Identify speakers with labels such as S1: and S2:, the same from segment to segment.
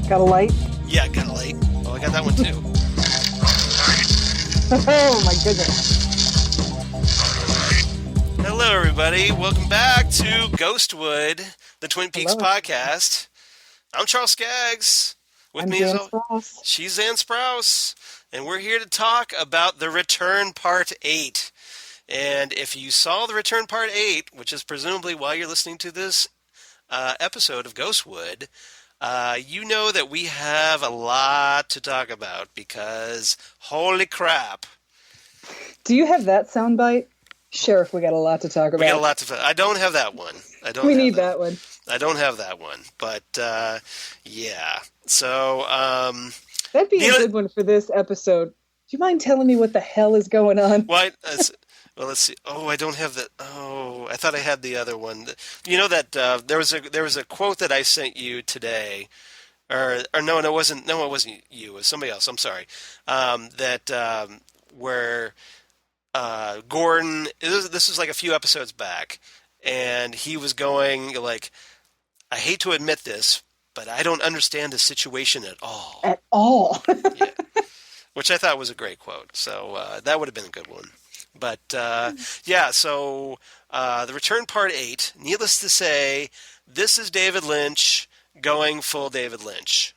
S1: Got a light?
S2: Yeah, got a light. Oh, I got that one too.
S1: Oh my goodness.
S2: Hello, everybody. Welcome back to Ghostwood, the Twin Peaks
S1: Hello.
S2: podcast. I'm Charles Skaggs. With
S1: I'm
S2: me is
S1: Jan Sprouse.
S2: she's Zan Sprouse, and we're here to talk about The Return Part 8. And if you saw The Return Part 8, which is presumably why you're listening to this episode of Ghostwood, you know that we have a lot to talk about because, holy crap.
S1: Do you have that soundbite? Sheriff, we got a lot to talk about.
S2: We got a lot to. I don't have that one.
S1: We need that one.
S2: I don't have that one. But yeah. So
S1: That'd be a good one for this episode. Do you mind telling me what the hell is going on?
S2: well, let's see. Oh, I don't have that. Oh, I thought I had the other one. You know that there was a quote that I sent you today, or no, it wasn't you. It was somebody else. I'm sorry. Where. Gordon, this was like a few episodes back, and he was going like, I hate to admit this, but I don't understand the situation at all.
S1: At all.
S2: Yeah. Which I thought was a great quote. So that would have been a good one. But yeah, so The Return Part 8, needless to say, this is David Lynch going full David Lynch.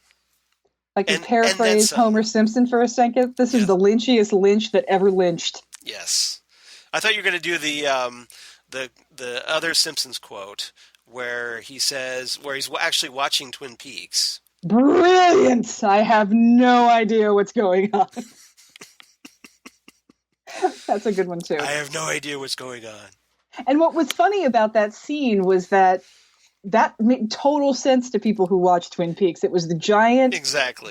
S1: Like to paraphrase Homer Simpson for a second, this is the lynchiest Lynch that ever lynched.
S2: Yes, I thought you were going to do the other Simpsons quote where he says where he's actually watching Twin Peaks.
S1: Brilliant! I have no idea what's going on. That's a good one too.
S2: I have no idea what's going on.
S1: And what was funny about that scene was that made total sense to people who watch Twin Peaks. It was the giant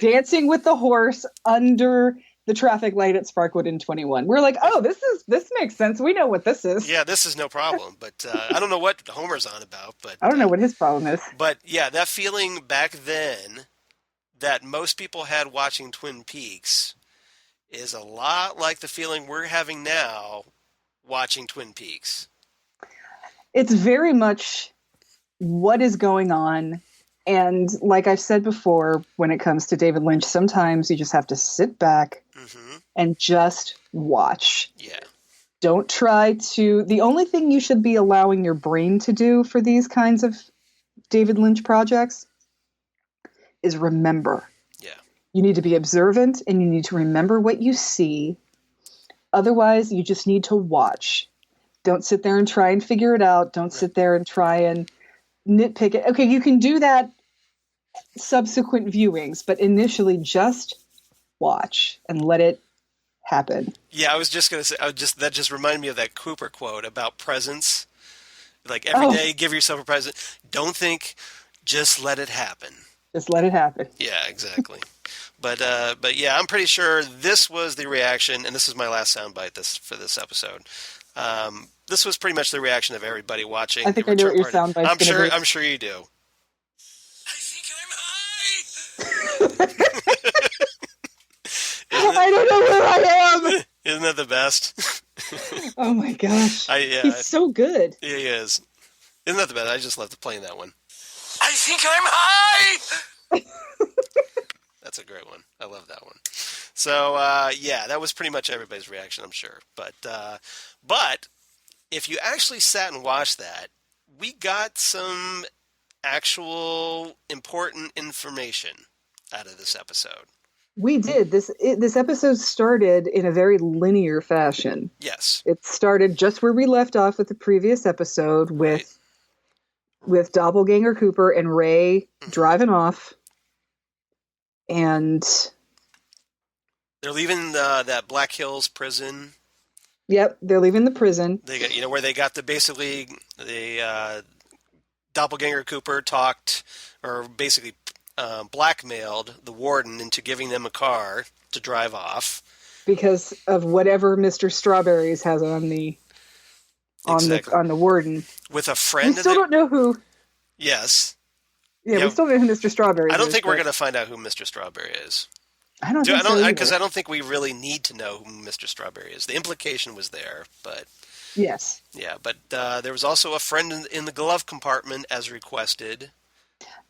S1: dancing with the horse under the traffic light at Sparkwood in 21. We're like, oh, this makes sense. We know what this is.
S2: Yeah, this is no problem. But I don't know what Homer's on about. But
S1: I don't know what his problem is.
S2: But yeah, that feeling back then that most people had watching Twin Peaks is a lot like the feeling we're having now watching Twin Peaks.
S1: It's very much what is going on. And like I've said before, when it comes to David Lynch, sometimes you just have to sit back and just watch.
S2: Yeah.
S1: Don't try to... The only thing you should be allowing your brain to do for these kinds of David Lynch projects is remember.
S2: Yeah.
S1: You need to be observant and you need to remember what you see. Otherwise, you just need to watch. Don't sit there and try and figure it out. Don't sit there and try and nitpick it. Okay, you can do that subsequent viewings, but initially just watch and let it happen.
S2: Yeah, I was just going to say, that just reminded me of that Cooper quote about presents. Like every day, give yourself a present. Don't think, just let it happen.
S1: Just let it happen.
S2: Yeah, exactly. But yeah, I'm pretty sure this was the reaction, and this is my last soundbite for this episode. This was pretty much the reaction of everybody watching.
S1: I think I know what your soundbite's going to be.
S2: I'm sure you do. I think I'm high.
S1: I don't know where I am.
S2: Isn't that the best?
S1: Oh my gosh. He's so good.
S2: Yeah, he is. Isn't that the best? I just love playing that one. I think I'm high. That's a great one. I love that one. So, yeah, that was pretty much everybody's reaction, I'm sure. But if you actually sat and watched that, we got some actual important information out of this episode.
S1: We did. This episode started in a very linear fashion.
S2: Yes.
S1: It started just where we left off with the previous episode with Doppelganger Cooper and Ray driving off. And
S2: they're leaving that Black Hills prison.
S1: Yep, they're leaving the prison.
S2: They got, where they got the Doppelganger Cooper talked, or basically blackmailed the warden into giving them a car to drive off
S1: because of whatever Mr. Strawberries has on the warden.
S2: With a friend,
S1: we still don't know who.
S2: Yes.
S1: Yeah, we still don't know who Mr. Strawberry is.
S2: I don't think we're going to find out who Mr. Strawberry is.
S1: I don't think so
S2: because I don't think we really need to know who Mr. Strawberry is. The implication was there, but
S1: yes,
S2: yeah. But there was also a friend in the glove compartment as requested.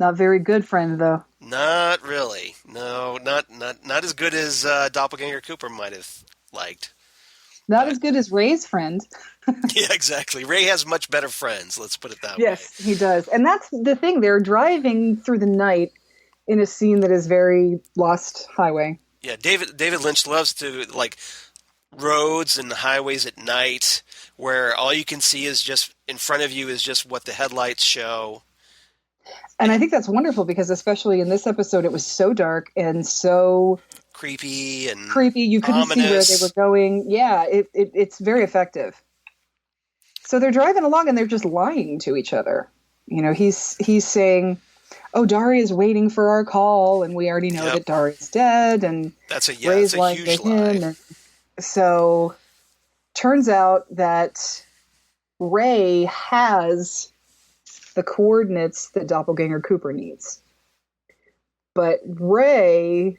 S1: Not very good friend, though.
S2: Not really. No, not as good as Doppelganger Cooper might have liked.
S1: Not
S2: But
S1: as good as Ray's friend.
S2: yeah, exactly. Ray has much better friends. Let's put it that way.
S1: Yes, he does. And that's the thing. They're driving through the night in a scene that is very Lost Highway.
S2: Yeah, David Lynch loves to like roads and highways at night where all you can see is just in front of you is just what the headlights show.
S1: And I think that's wonderful because especially in this episode, it was so dark and so
S2: Creepy and
S1: creepy. You couldn't see where
S2: ominous.
S1: they were going. Yeah, it's very effective. So they're driving along and they're just lying to each other. You know, he's saying, "Oh, Daria's waiting for our call, and we already know that Daria's dead." And
S2: That's a
S1: Ray's lying
S2: huge
S1: to him.
S2: lie.
S1: And so turns out that Ray has the coordinates that Doppelganger Cooper needs. But Ray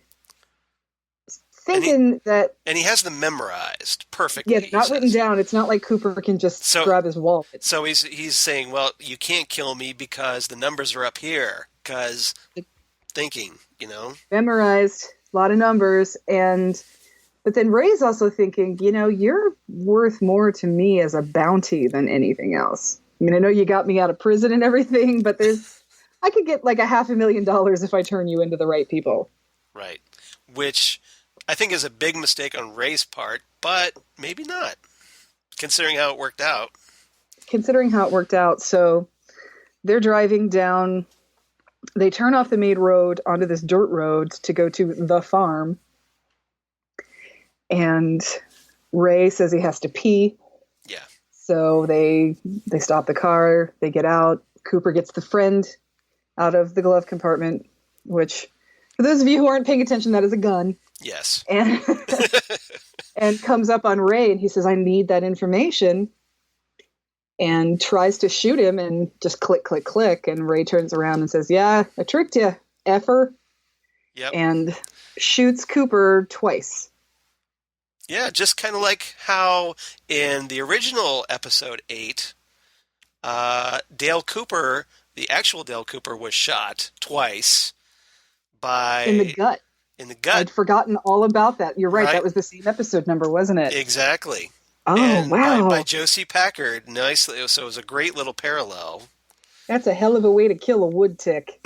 S1: thinking that...
S2: And he has them memorized perfectly.
S1: Yeah, not written down. It's not like Cooper can just grab his wallet.
S2: So he's saying, well, you can't kill me because the numbers are up here. Because thinking, you know?
S1: Memorized, a lot of numbers. But then Ray's also thinking, you know, you're worth more to me as a bounty than anything else. I mean, I know you got me out of prison and everything, but I could get like $500,000 if I turn you into the right people. Right.
S2: Which I think is a big mistake on Ray's part, but maybe not, considering how it worked out.
S1: So they're driving down. They turn off the main road onto this dirt road to go to the farm. And Ray says he has to pee.
S2: Yeah.
S1: So they stop the car. They get out. Cooper gets the friend out of the glove compartment, which, for those of you who aren't paying attention, that is a gun.
S2: Yes.
S1: And, and comes up on Ray, and he says, "I need that information," and tries to shoot him, and just click, click, click. And Ray turns around and says, "Yeah, I tricked you, effer."
S2: Yep.
S1: And shoots Cooper twice.
S2: Yeah, just kind of like how in the original episode 8, Dale Cooper, the actual Dale Cooper, was shot twice
S1: in the gut. I'd forgotten all about that. You're right. That was the same episode number, wasn't it?
S2: Exactly.
S1: Oh,
S2: and
S1: wow.
S2: By Josie Packard. Nicely. So it was a great little parallel.
S1: That's a hell of a way to kill a wood tick.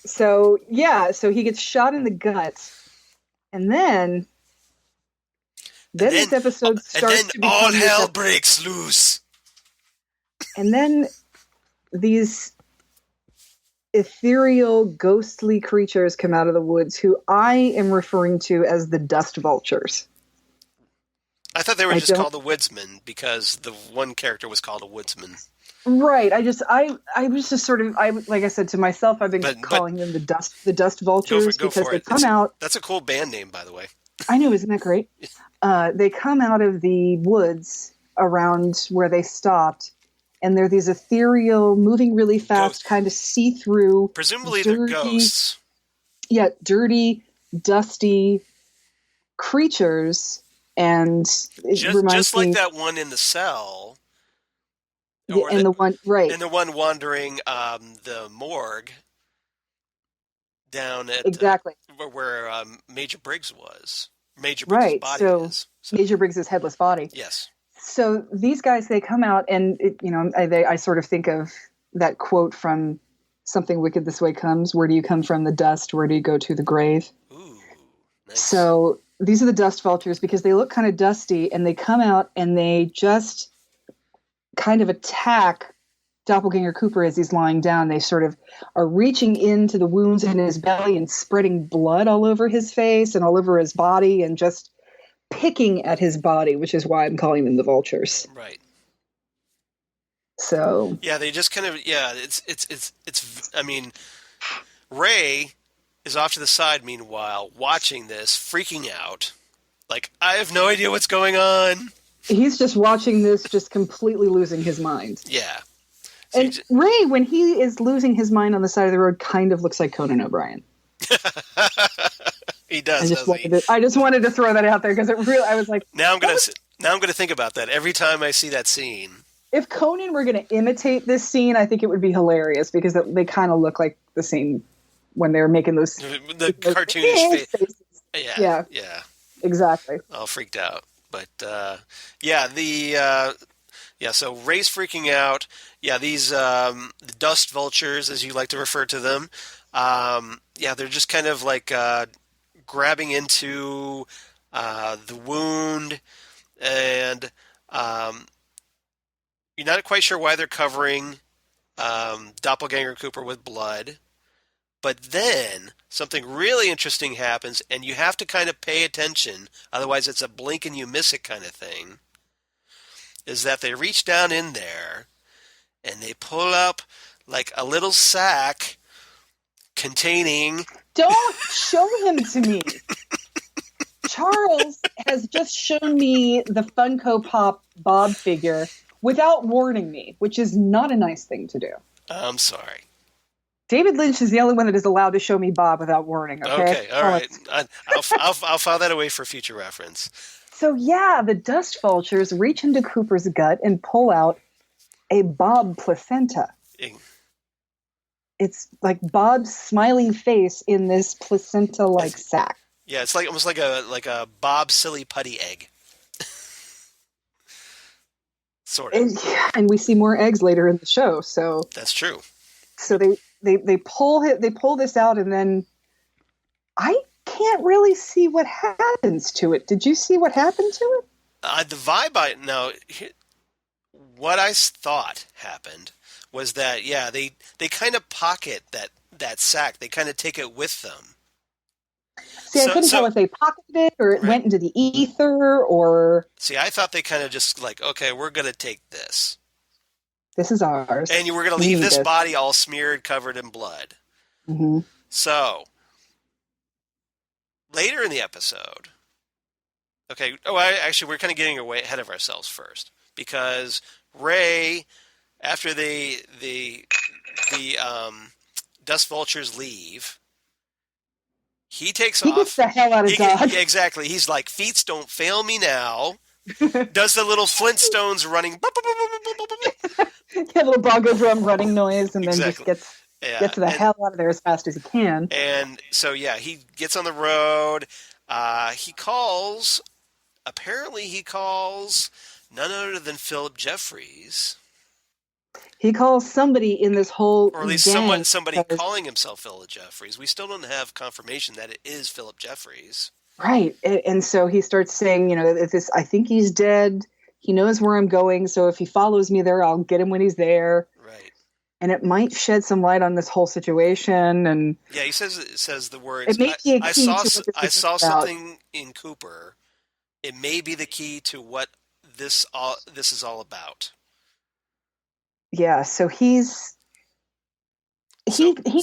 S1: So he gets shot in the gut. And then this episode starts to become...
S2: all hell breaks loose.
S1: And then these ethereal, ghostly creatures come out of the woods who I am referring to as the dust vultures.
S2: I thought they were just called the woodsman because the one character was called a woodsman.
S1: Right. I was just sort of, like I said to myself, I've been calling them the dust vultures because they come out.
S2: That's a cool band name, by the way.
S1: I know, isn't that great? They come out of the woods around where they stopped, and they're these ethereal, moving really fast, kind of see-through.
S2: Presumably they're ghosts.
S1: Yeah, dirty, dusty creatures, and it reminds me,
S2: like that one in the cell.
S1: And the one
S2: wandering the morgue down at where Major Briggs was. Major Briggs' body is. So.
S1: Major Briggs' headless body.
S2: Yes.
S1: So these guys, they come out, and I sort of think of that quote from Something Wicked This Way Comes. Where do you come from? The dust. Where do you go to? The grave.
S2: Ooh, nice.
S1: So these are the dust vultures because they look kind of dusty, and they come out and they just kind of attack Doppelganger Cooper as he's lying down. They sort of are reaching into the wounds in his belly and spreading blood all over his face and all over his body and just picking at his body, which is why I'm calling them the vultures.
S2: Right.
S1: So
S2: yeah, they just kind of it's. I mean, Ray is off to the side. Meanwhile, watching this, freaking out, like I have no idea what's going on.
S1: He's just watching this, just completely losing his mind.
S2: Yeah.
S1: So and Ray, when he is losing his mind on the side of the road, kind of looks like Conan O'Brien.
S2: He does.
S1: I just wanted to throw that out there because it really. I was like,
S2: now I'm gonna think about that every time I see that scene.
S1: if Conan were going to imitate this scene, I think it would be hilarious because they kind of look like the same when they were making those
S2: The cartoonish
S1: faces.
S2: Yeah.
S1: Exactly.
S2: All freaked out. But so Ray's freaking out. Yeah, these dust vultures, as you like to refer to them. They're just kind of like grabbing into the wound, and you're not quite sure why they're covering Doppelganger Cooper with blood. But then something really interesting happens, and you have to kind of pay attention, otherwise it's a blink and you miss it kind of thing, is that they reach down in there and they pull up like a little sack containing...
S1: Don't show him to me. Charles has just shown me the Funko Pop Bob figure without warning me, which is not a nice thing to do.
S2: I'm sorry.
S1: David Lynch is the only one that is allowed to show me Bob without warning.
S2: Okay, all right. I'll file that away for future reference.
S1: So the dust vultures reach into Cooper's gut and pull out a Bob placenta. It's like Bob's smiling face in this placenta-like sack.
S2: Yeah, it's like almost like a Bob silly putty egg. Sort of.
S1: And we see more eggs later in the show. So
S2: that's true.
S1: So they pull this out, and then I can't really see what happens to it. Did you see what happened to it?
S2: The vibe what I thought happened was that they kind of pocket that sack. They kind of take it with them.
S1: See, I couldn't tell if they pocketed it or it went into the ether or...
S2: See, I thought they kind of just like, okay, we're going to take this.
S1: This is ours.
S2: And we're going to leave this body all smeared, covered in blood.
S1: Mm-hmm.
S2: So, later in the episode... Okay, actually, we're kind of getting ahead of ourselves first. Because Ray, after the dust vultures leave... He takes off.
S1: He gets the hell out of Dodge.
S2: Exactly. He's like, feet don't fail me now. Does the little Flintstones running...
S1: little bongo drum running noise, and then just gets the hell out of there as fast as he can.
S2: And so, he gets on the road. Apparently he calls none other than Philip Jeffries.
S1: He calls somebody in this whole
S2: or at least
S1: gang
S2: somebody calling himself Philip Jeffries. We still don't have confirmation that it is Philip Jeffries.
S1: Right. And so he starts saying, I think he's dead. He knows where I'm going. So if he follows me there, I'll get him when he's there.
S2: Right.
S1: And it might shed some light on this whole situation. And
S2: he says the words, I saw something in Cooper. It may be the key to what this is all about.
S1: Yeah, so he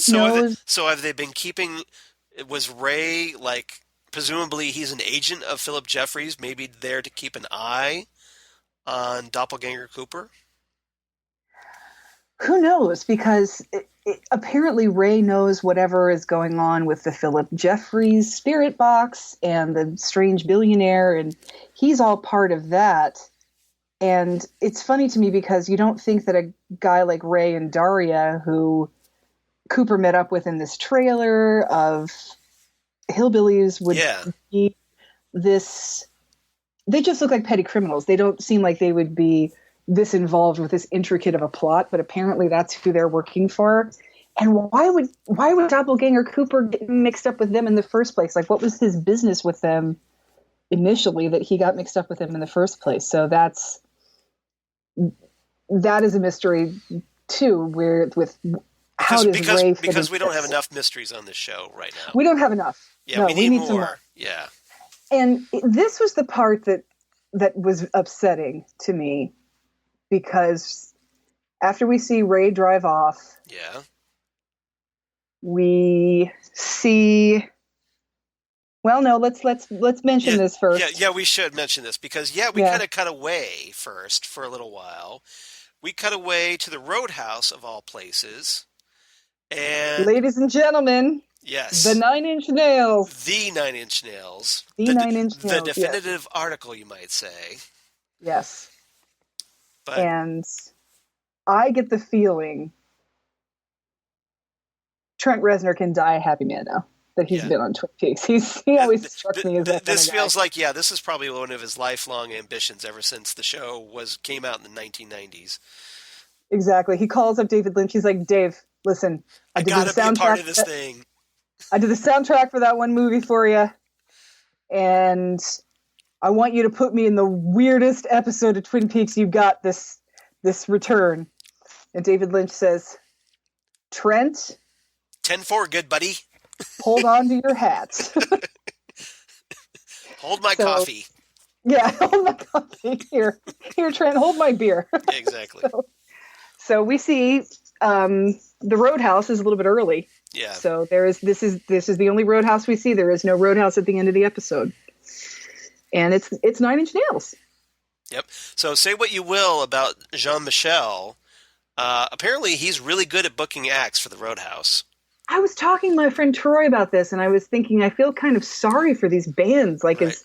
S1: knows.
S2: So have they been keeping? Was Ray presumably he's an agent of Philip Jeffries, maybe there to keep an eye on Doppelganger Cooper?
S1: Who knows? Because apparently Ray knows whatever is going on with the Philip Jeffries spirit box and the strange billionaire, and he's all part of that. And it's funny to me because you don't think that a guy like Ray and Daria, who Cooper met up with in this trailer of hillbillies, would be this... They just look like petty criminals. They don't seem like they would be this involved with this intricate of a plot, but apparently that's who they're working for. And why would Doppelganger Cooper get mixed up with them in the first place? Like, what was his business with them initially that he got mixed up with them in the first place? So that is a mystery too.
S2: Because we don't have enough mysteries on this show right now.
S1: We don't have enough.
S2: Yeah,
S1: no,
S2: we need
S1: some
S2: more. Yeah.
S1: And this was the part that was upsetting to me, because after we see Ray drive off, we see... Well, no, let's mention this first.
S2: Yeah, we should mention this because we kind of cut away first for a little while. We cut away to the Roadhouse of all places, and
S1: ladies and gentlemen,
S2: yes,
S1: the 9 Inch Nails,
S2: the 9 Inch Nails,
S1: the 9 Inch Nails,
S2: the definitive article, you might say.
S1: Yes.
S2: But
S1: And I get the feeling Trent Reznor can die a happy man now that he's
S2: yeah,
S1: been on Twin Peaks. He always struck me as that kind
S2: this
S1: of guy.
S2: feels like, yeah, this is probably one of his lifelong ambitions ever since the show came out in the 1990s.
S1: Exactly. He calls up David Lynch. He's like, Dave, listen,
S2: I gotta be a part of this thing.
S1: I did the soundtrack for that one movie for you, and I want you to put me in the weirdest episode of Twin Peaks you got this return. And David Lynch says, Trent,
S2: 10-4, good buddy.
S1: hold on to your hats.
S2: Hold my coffee.
S1: Yeah, hold my coffee. Here, Trent, hold my beer.
S2: Exactly.
S1: So we see the Roadhouse is a little bit early.
S2: Yeah.
S1: So this is the only Roadhouse we see. There is no Roadhouse at the end of the episode, and it's 9 Inch Nails.
S2: Yep. So say what you will about Jean-Michel. Apparently, he's really good at booking acts for the Roadhouse.
S1: I was talking to my friend Troy about this, and I was thinking I feel kind of sorry for these bands. Like,
S2: right.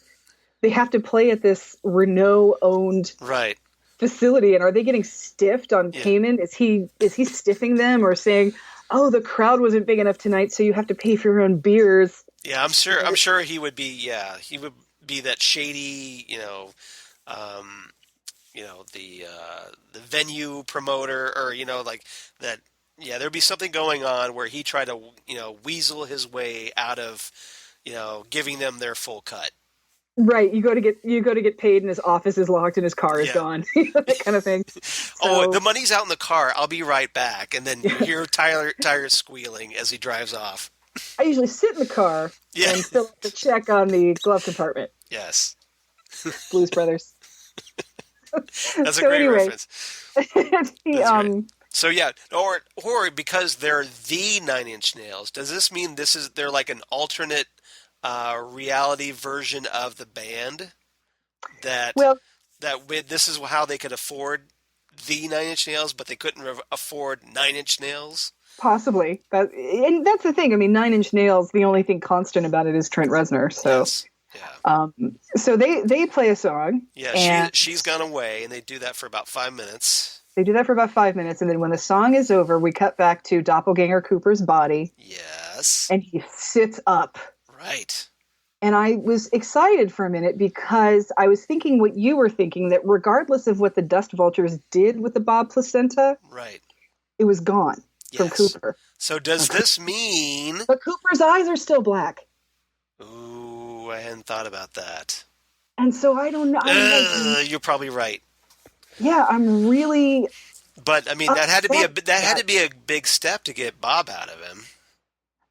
S1: They have to play at this Renault-owned
S2: right.
S1: facility, and are they getting stiffed on payment? Is he stiffing them or saying, "Oh, the crowd wasn't big enough tonight, so you have to pay for your own beers"?
S2: Yeah, I'm sure he would be. Yeah, he would be that shady, the venue promoter, or like that. Yeah, there'd be something going on where he tried to weasel his way out of giving them their full cut.
S1: Right, you go to get paid, and his office is locked, and his car is gone, that kind of thing.
S2: So, the money's out in the car. I'll be right back, and then you hear Tyler squealing as he drives off.
S1: I usually sit in the car and fill out the check on the glove compartment.
S2: Yes,
S1: Blues Brothers.
S2: That's a great reference. So yeah, or because they're the 9 Inch Nails, does this mean they're like an alternate reality version of the band this is how they could afford the 9 Inch Nails, but they couldn't afford 9 Inch Nails?
S1: Possibly. And that's the thing. I mean, 9 Inch Nails, the only thing constant about it is Trent Reznor. So,
S2: yes. Yeah.
S1: So they play a song.
S2: Yeah, she's gone away, and they do that for about 5 minutes.
S1: They do that for about 5 minutes, and then when the song is over, we cut back to Doppelganger Cooper's body.
S2: Yes.
S1: And he sits up.
S2: Right.
S1: And I was excited for a minute because I was thinking what you were thinking, that regardless of what the Dust Vultures did with the Bob placenta,
S2: right,
S1: it was gone from Cooper.
S2: So does this mean...
S1: But Cooper's eyes are still black.
S2: Ooh, I hadn't thought about that.
S1: And so I don't know.
S2: You're probably right.
S1: Yeah, I'm really...
S2: But, I mean, that had to be a big step to get Bob out of him.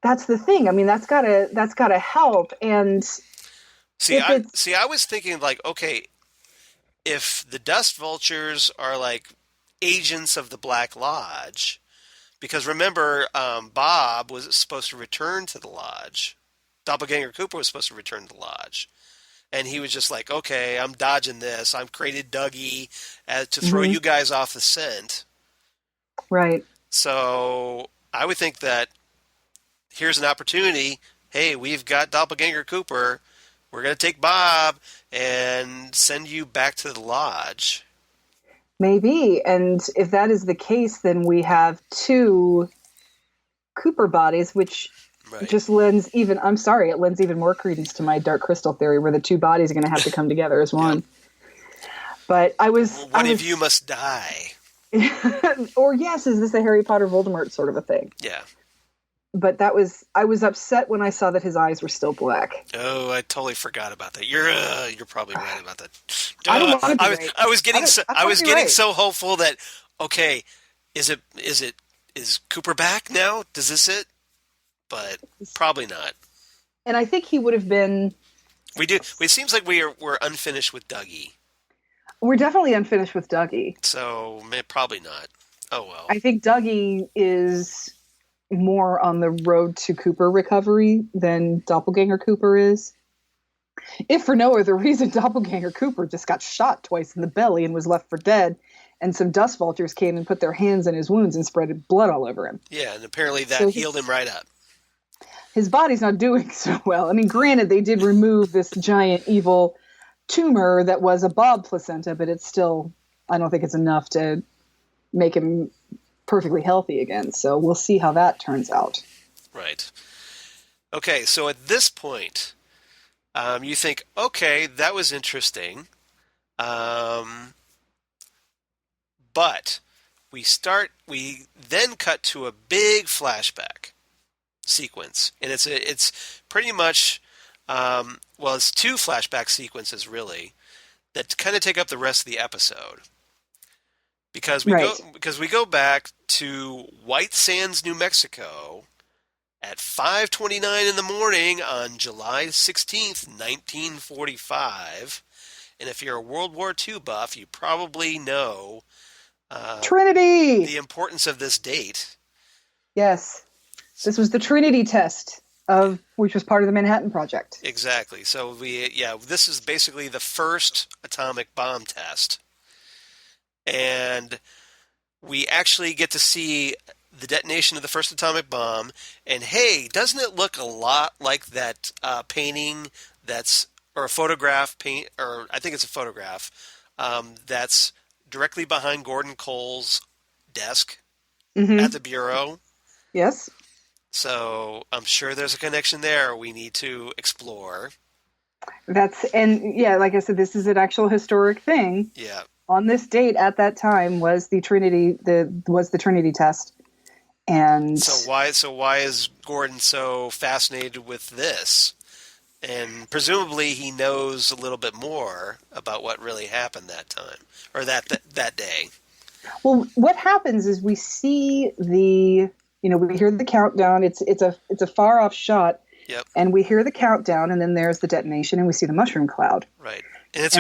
S1: That's the thing. I mean, that's gotta help. And
S2: I was thinking, like, okay, if the Dust Vultures are like agents of the Black Lodge, because remember, Bob was supposed to return to the Lodge. Doppelganger Cooper was supposed to return to the Lodge. And he was just like, okay, I'm dodging this. I've created Dougie to throw you guys off the scent.
S1: Right.
S2: So I would think that here's an opportunity. Hey, we've got Doppelganger Cooper. We're going to take Bob and send you back to the Lodge.
S1: Maybe. And if that is the case, then we have 2 Cooper bodies, which just lends even more credence to my Dark Crystal theory, where the 2 bodies are going to have to come together as one. But
S2: one of you must die.
S1: Or yes, is this a Harry Potter Voldemort sort of a thing?
S2: Yeah.
S1: But I was upset when I saw that his eyes were still black.
S2: Oh, I totally forgot about that. You're probably right about that.
S1: I don't want to be right.
S2: I was getting so hopeful that, okay, is Cooper back now? Does this it? But probably not.
S1: And I think he would have been.
S2: We do. It seems like we're unfinished with Dougie.
S1: We're definitely unfinished with Dougie.
S2: So probably not. Oh well.
S1: I think Dougie is more on the road to Cooper recovery than Doppelganger Cooper is. If for no other reason, Doppelganger Cooper just got shot twice in the belly and was left for dead, and some dust vultures came and put their hands in his wounds and spread blood all over him.
S2: Yeah, and apparently that healed him right up.
S1: His body's not doing so well. I mean, granted, they did remove this giant evil tumor that was a Bob placenta, but it's still I don't think it's enough to make him perfectly healthy again. So we'll see how that turns out.
S2: Right. Okay, so at this point, you think, okay, that was interesting. Um, but we then cut to a big flashback sequence, and it's pretty much, well, it's two flashback sequences really that kind of take up the rest of the episode
S1: Right.
S2: because we go back to White Sands, New Mexico, at 5:29 in the morning on July 16th, 1945. And if you're a World War II buff, you probably know
S1: Trinity!
S2: the importance of this date.
S1: Yes. This was the Trinity test which was part of the Manhattan Project.
S2: Exactly. So this is basically the first atomic bomb test. And we actually get to see the detonation of the first atomic bomb. And hey, doesn't it look a lot like that painting or a photograph or I think it's a photograph that's directly behind Gordon Cole's desk at the Bureau?
S1: Yes.
S2: So I'm sure there's a connection there we need to explore.
S1: Like I said, this is an actual historic thing.
S2: Yeah.
S1: On this date at that time was the Trinity test. And
S2: so why is Gordon so fascinated with this? And presumably he knows a little bit more about what really happened that time or that day.
S1: Well, what happens is we see we hear the countdown. It's a far off shot.
S2: Yep.
S1: And we hear the countdown, and then there's the detonation, and we see the mushroom cloud.
S2: Right. And it's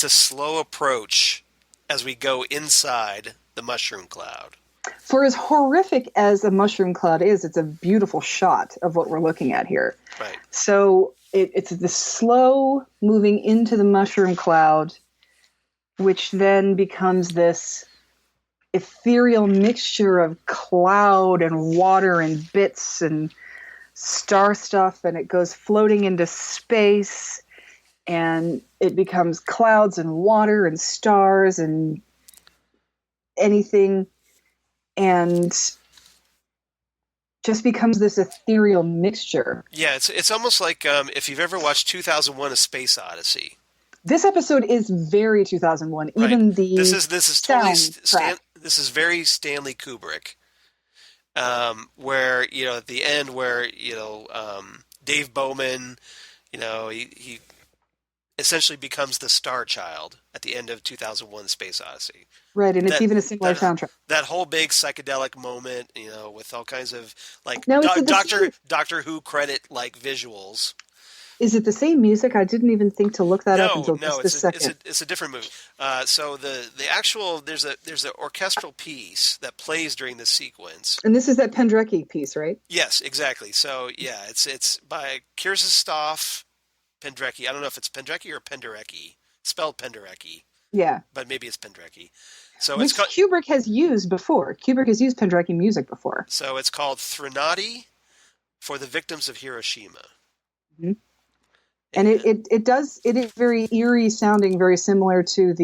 S2: a slow approach as we go inside the mushroom cloud.
S1: For as horrific as a mushroom cloud is, it's a beautiful shot of what we're looking at here.
S2: Right.
S1: So it's the slow moving into the mushroom cloud, which then becomes this ethereal mixture of cloud and water and bits and star stuff, and it goes floating into space, and it becomes clouds and water and stars and anything, and just becomes this ethereal mixture.
S2: Yeah, it's almost like if you've ever watched 2001: A Space Odyssey.
S1: This episode is very 2001.
S2: Right.
S1: Even the
S2: this is totally
S1: this
S2: is very Stanley Kubrick, where at the end where Dave Bowman, he essentially becomes the star child at the end of 2001: Space Odyssey.
S1: Right, and it's even a similar soundtrack.
S2: That whole big psychedelic moment, with all kinds of Doctor Who credit like visuals.
S1: Is it the same music? I didn't even think to look that up until just a second.
S2: It's a different movie. So the actual there's an orchestral piece that plays during this sequence.
S1: And this is that Penderecki piece, right?
S2: Yes, exactly. So yeah, it's by Krzysztof Penderecki. I don't know if it's Penderecki or Penderecki. Spelled Penderecki.
S1: Yeah,
S2: but maybe it's Penderecki. So
S1: which Kubrick has used before. Kubrick has used Penderecki music before.
S2: So it's called Threnody for the Victims of Hiroshima.
S1: Mm-hmm. And it is very eerie sounding, very similar to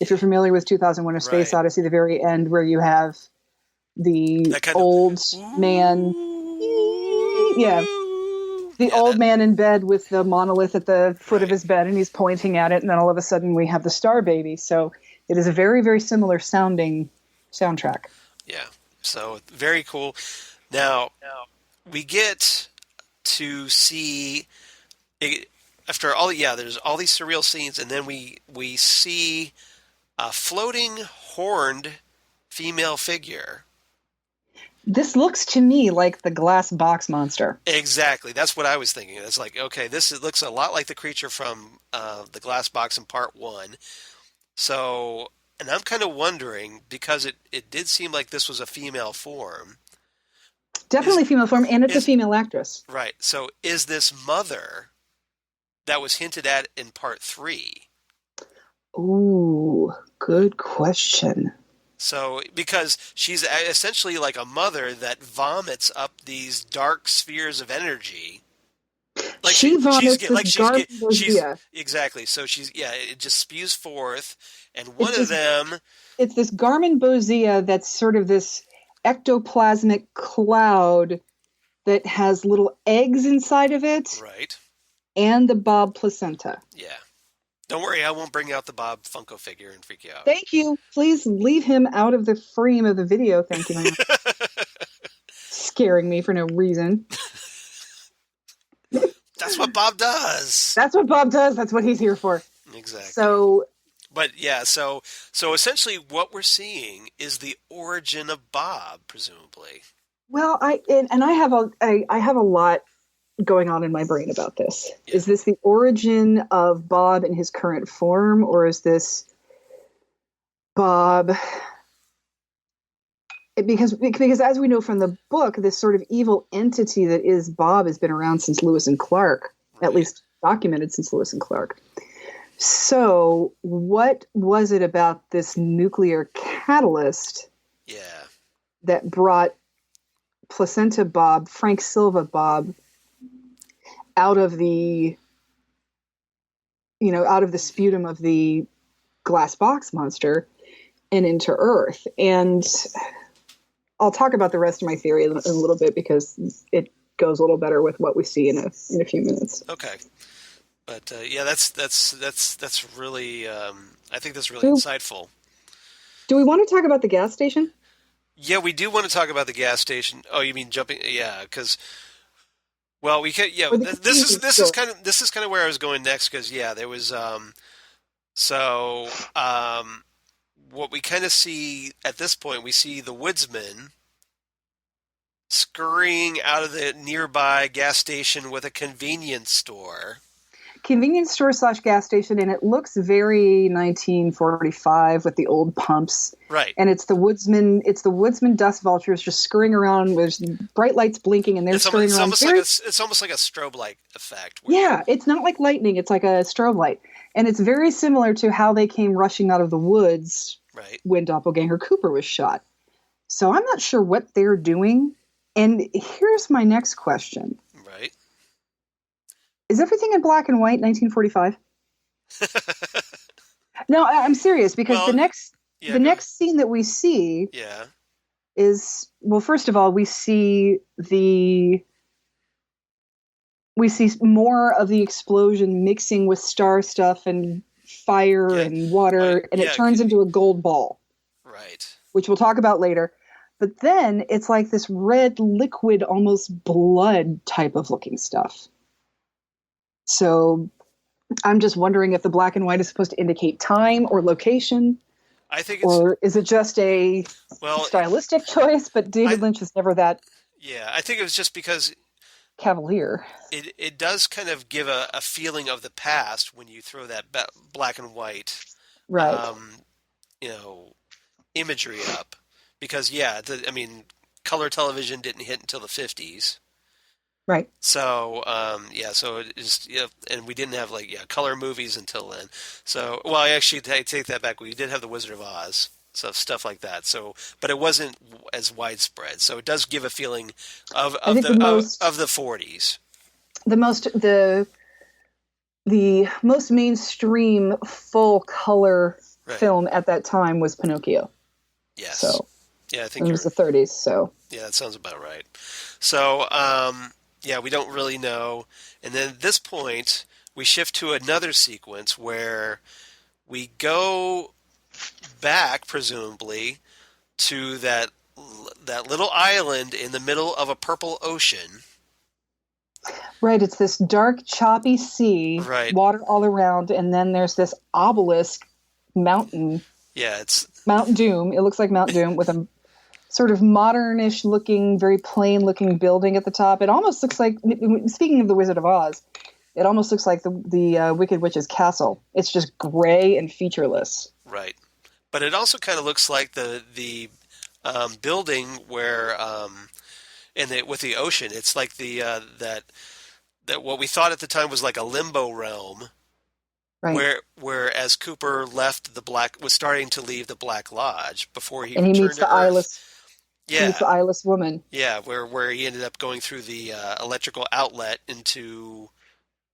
S1: if you're familiar with 2001: A Space Odyssey, the very end where you have the old man. Yeah. Old man in bed with the monolith at the foot of his bed, and he's pointing at it, and then all of a sudden we have the Star Baby. So it is a very, very similar sounding soundtrack.
S2: Yeah. So very cool. Now we get to see... After all, there's all these surreal scenes, and then we see a floating horned female figure.
S1: This looks to me like the glass box monster.
S2: Exactly, that's what I was thinking. It's like, okay, looks a lot like the creature from the glass box in part 1. So, and I'm kind of wondering, because it did seem like this was a female form.
S1: Definitely female form, and it's a female actress.
S2: Right. So, is this Mother that was hinted at in part 3?
S1: Ooh, good question.
S2: So, because she's essentially like a mother that vomits up these dark spheres of energy.
S1: She vomits this
S2: she's
S1: garbambozia.
S2: exactly. So it just spews forth, and one
S1: It's
S2: of
S1: this
S2: them,
S1: it's this garbambozia that's sort of this ectoplasmic cloud that has little eggs inside of it
S2: right?
S1: and the Bob placenta.
S2: Yeah. Don't worry, I won't bring out the Bob Funko figure and freak you out.
S1: Thank you. Please leave him out of the frame of the video. Thank you very much. Scaring me for no reason.
S2: That's what Bob does.
S1: That's what Bob does. That's what he's here for.
S2: Exactly.
S1: So,
S2: but yeah, so essentially, what we're seing is the origin of Bob, presumably.
S1: well, I have a lot going on in my brain about this.
S2: Yeah.
S1: Is this the origin of Bob in his current form, or is this Bob? Because as we know from the book, this sort of evil entity that is Bob has been around since Lewis and Clark,
S2: Right.
S1: at least documented since Lewis and Clark. So, what was it about this nuclear catalyst
S2: Yeah.
S1: that brought Placenta Bob, Frank Silva Bob, out of the sputum of the glass box monster and into Earth? And I'll talk about the rest of my theory in a little bit because it goes a little better with what we see in a few minutes.
S2: Okay. But yeah, that's really I think that's really insightful.
S1: Do we want to talk about the gas station?
S2: Yeah, we do want to talk about the gas station. Oh, you mean jumping? Yeah, because well, we could. Yeah, this is kind of where I was going next because yeah, there was so what we kind of see at this point, we see the woodsman scurrying out of the nearby gas station with a convenience store.
S1: Convenience store / gas station, and it looks very 1945 with the old pumps.
S2: Right.
S1: And it's the woodsman dust vultures just scurrying around with bright lights blinking, and they're scurrying around.
S2: It's almost like a strobe light effect.
S1: Yeah, it's not like lightning; it's like a strobe light, and it's very similar to how they came rushing out of the woods when Doppelganger Cooper was shot. So I'm not sure what they're doing. And here's my next question.
S2: Right.
S1: Is everything in black and white, 1945? No, I'm serious because the next scene that we see is, well, first of all, we see more of the explosion mixing with star stuff and fire and water, and it turns into a gold ball.
S2: Right.
S1: Which we'll talk about later. But then it's like this red liquid, almost blood type of looking stuff. So I'm just wondering if the black and white is supposed to indicate time or location.
S2: I think
S1: or is it just a stylistic choice? But David Lynch is never that.
S2: Yeah, I think it was just because
S1: cavalier.
S2: It does kind of give a feeling of the past when you throw that black and white,
S1: right?
S2: Imagery up. Because color television didn't hit until the 50s.
S1: Right.
S2: So, so it is, and we didn't have color movies until then. So, well, I take that back. We did have the Wizard of Oz, so stuff like that. So, but it wasn't as widespread. So it does give a feeling of the 40s.
S1: The most mainstream full color film at that time was Pinocchio.
S2: Yes.
S1: So.
S2: Yeah, I think
S1: it was the 30s, so.
S2: Yeah, that sounds about right. So, we don't really know. And then at this point, we shift to another sequence where we go back, presumably, to that little island in the middle of a purple ocean.
S1: Right, it's this dark, choppy sea, water all around, and then there's this obelisk mountain.
S2: Yeah, it's
S1: Mount Doom. It looks like Mount Doom with a sort of modernish looking, very plain looking building at the top. It almost looks like, speaking of the Wizard of Oz, it almost looks like the Wicked Witch's castle. It's just gray and featureless.
S2: Right. But it also kind of looks like the building where, with the ocean, it's like that what we thought at the time was like a limbo realm. Right. Whereas Cooper was starting to leave the Black Lodge before he
S1: meets the eyeless.
S2: Yeah,
S1: he meets the eyeless woman.
S2: Yeah, where he ended up going through the electrical outlet into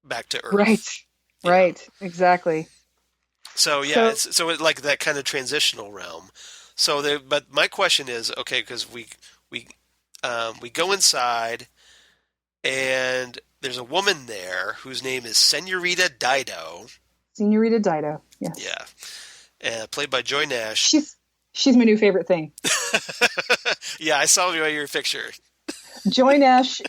S2: back to
S1: Right.
S2: Earth. Yeah.
S1: Right. Exactly.
S2: So yeah,
S1: So
S2: it's like that kind of transitional realm. But my question is, okay, because we we go inside and there's a woman there whose name is Senorita Dido.
S1: Senorita Dido. Yes.
S2: Yeah, played by Joy Nash.
S1: She's she's my new favorite thing.
S2: Yeah, I saw your picture.
S1: Joy Nash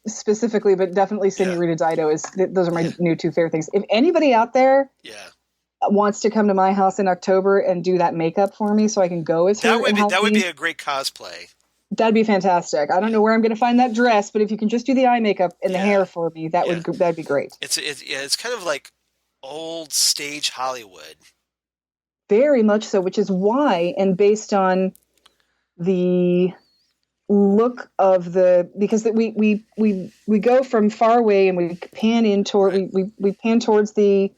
S1: specifically, but definitely
S2: Yeah,
S1: Senorita Dido those are
S2: yeah,
S1: my new two favorite things. If anybody out there
S2: yeah.
S1: wants to come to my house in October and do that makeup for me so I can go as her in
S2: That would be
S1: Halloween,
S2: a great cosplay.
S1: that'd be fantastic. I don't
S2: Yeah,
S1: know where I'm going to find that dress, but if you can just do the eye makeup and the
S2: yeah,
S1: hair for me,
S2: yeah.
S1: that'd be great.
S2: Yeah, it's kind of like old stage Hollywood.
S1: Very much so, which is why, and based on the look of because we go from far away and we pan in toward
S2: Right,
S1: we pan towards the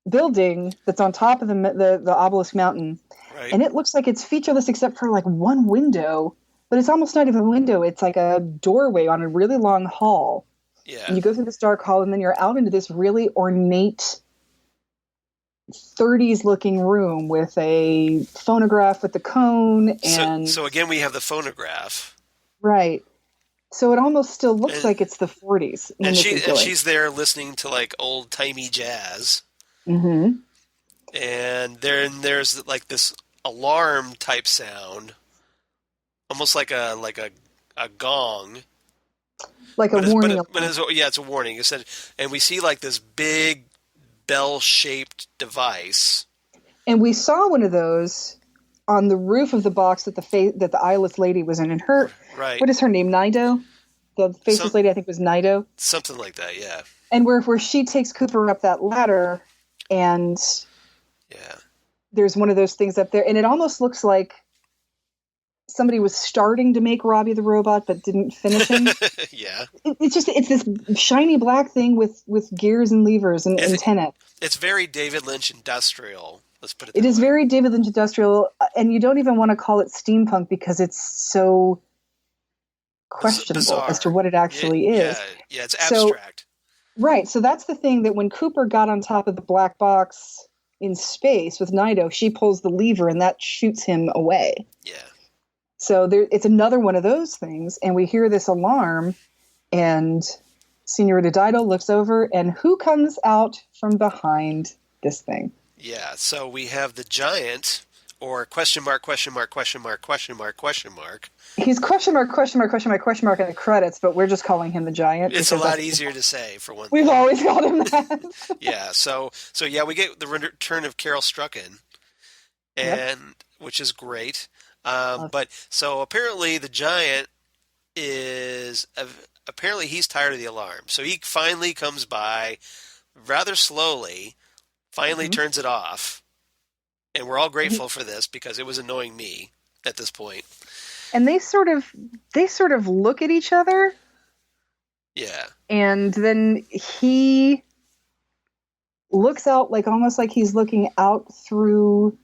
S1: building that's on top of the obelisk mountain,
S2: right.
S1: and it looks like it's featureless except for like one window, but it's almost not even a window. It's like a doorway on a really long hall,
S2: Yeah.
S1: and you go through this dark hall, and then you're out into this really ornate 30s looking room with a phonograph with the cone and
S2: So again, we have the phonograph,
S1: right. So it almost still looks
S2: and
S1: like it's the 40s when this is going.
S2: she's there listening to like old timey jazz,
S1: Mm-hmm.
S2: and there's like this alarm type sound, almost like a gong,
S1: Like a warning
S2: but
S1: alarm.
S2: yeah, it's a warning. It said, and we see like this big bell shaped device.
S1: And we saw one of those on the roof of the box that that the eyeless lady was in. And
S2: Right,
S1: what is her name? Nido? The faceless
S2: some
S1: lady, I think, was Nido.
S2: something like that. Yeah,
S1: And where she takes Cooper up that ladder, and
S2: yeah,
S1: there's one of those things up there. And it almost looks like somebody was starting to make Robbie the robot but didn't finish him.
S2: yeah.
S1: It's this shiny black thing with gears and levers and
S2: It's,
S1: antenna.
S2: it's very David Lynch industrial. Let's put it
S1: It
S2: that
S1: is
S2: way.
S1: very David Lynch industrial, and you don't even want to call it steampunk because it's so questionable as to
S2: Bizarre.
S1: what it
S2: Yeah,
S1: actually
S2: yeah,
S1: is.
S2: yeah. It's
S1: So,
S2: abstract.
S1: right. So that's the thing that when Cooper got on top of the black box in space with Nido, she pulls the lever and that shoots him away.
S2: Yeah,
S1: So it's another one of those things. And we hear this alarm, and Senorita Dido looks over, and who comes out from behind this thing?
S2: yeah. So we have the giant, or question mark, question mark, question mark, question mark, question mark.
S1: He's question mark, question mark, question mark, question mark in the credits, but we're just calling him the giant.
S2: It's a
S1: because
S2: lot
S1: that's
S2: easier to say for one
S1: we've
S2: thing.
S1: always called him that.
S2: Yeah. So yeah, we get the return of Carel Struycken,
S1: Yep.
S2: and which is great.
S1: Awesome.
S2: But so apparently the giant is apparently he's tired of the alarm, so he finally comes by rather slowly, finally
S1: Mhm.
S2: turns it off, and we're all grateful for this because it was annoying me at this point.
S1: And they sort of look at each other,
S2: Yeah,
S1: and then he looks out like almost like he's looking out through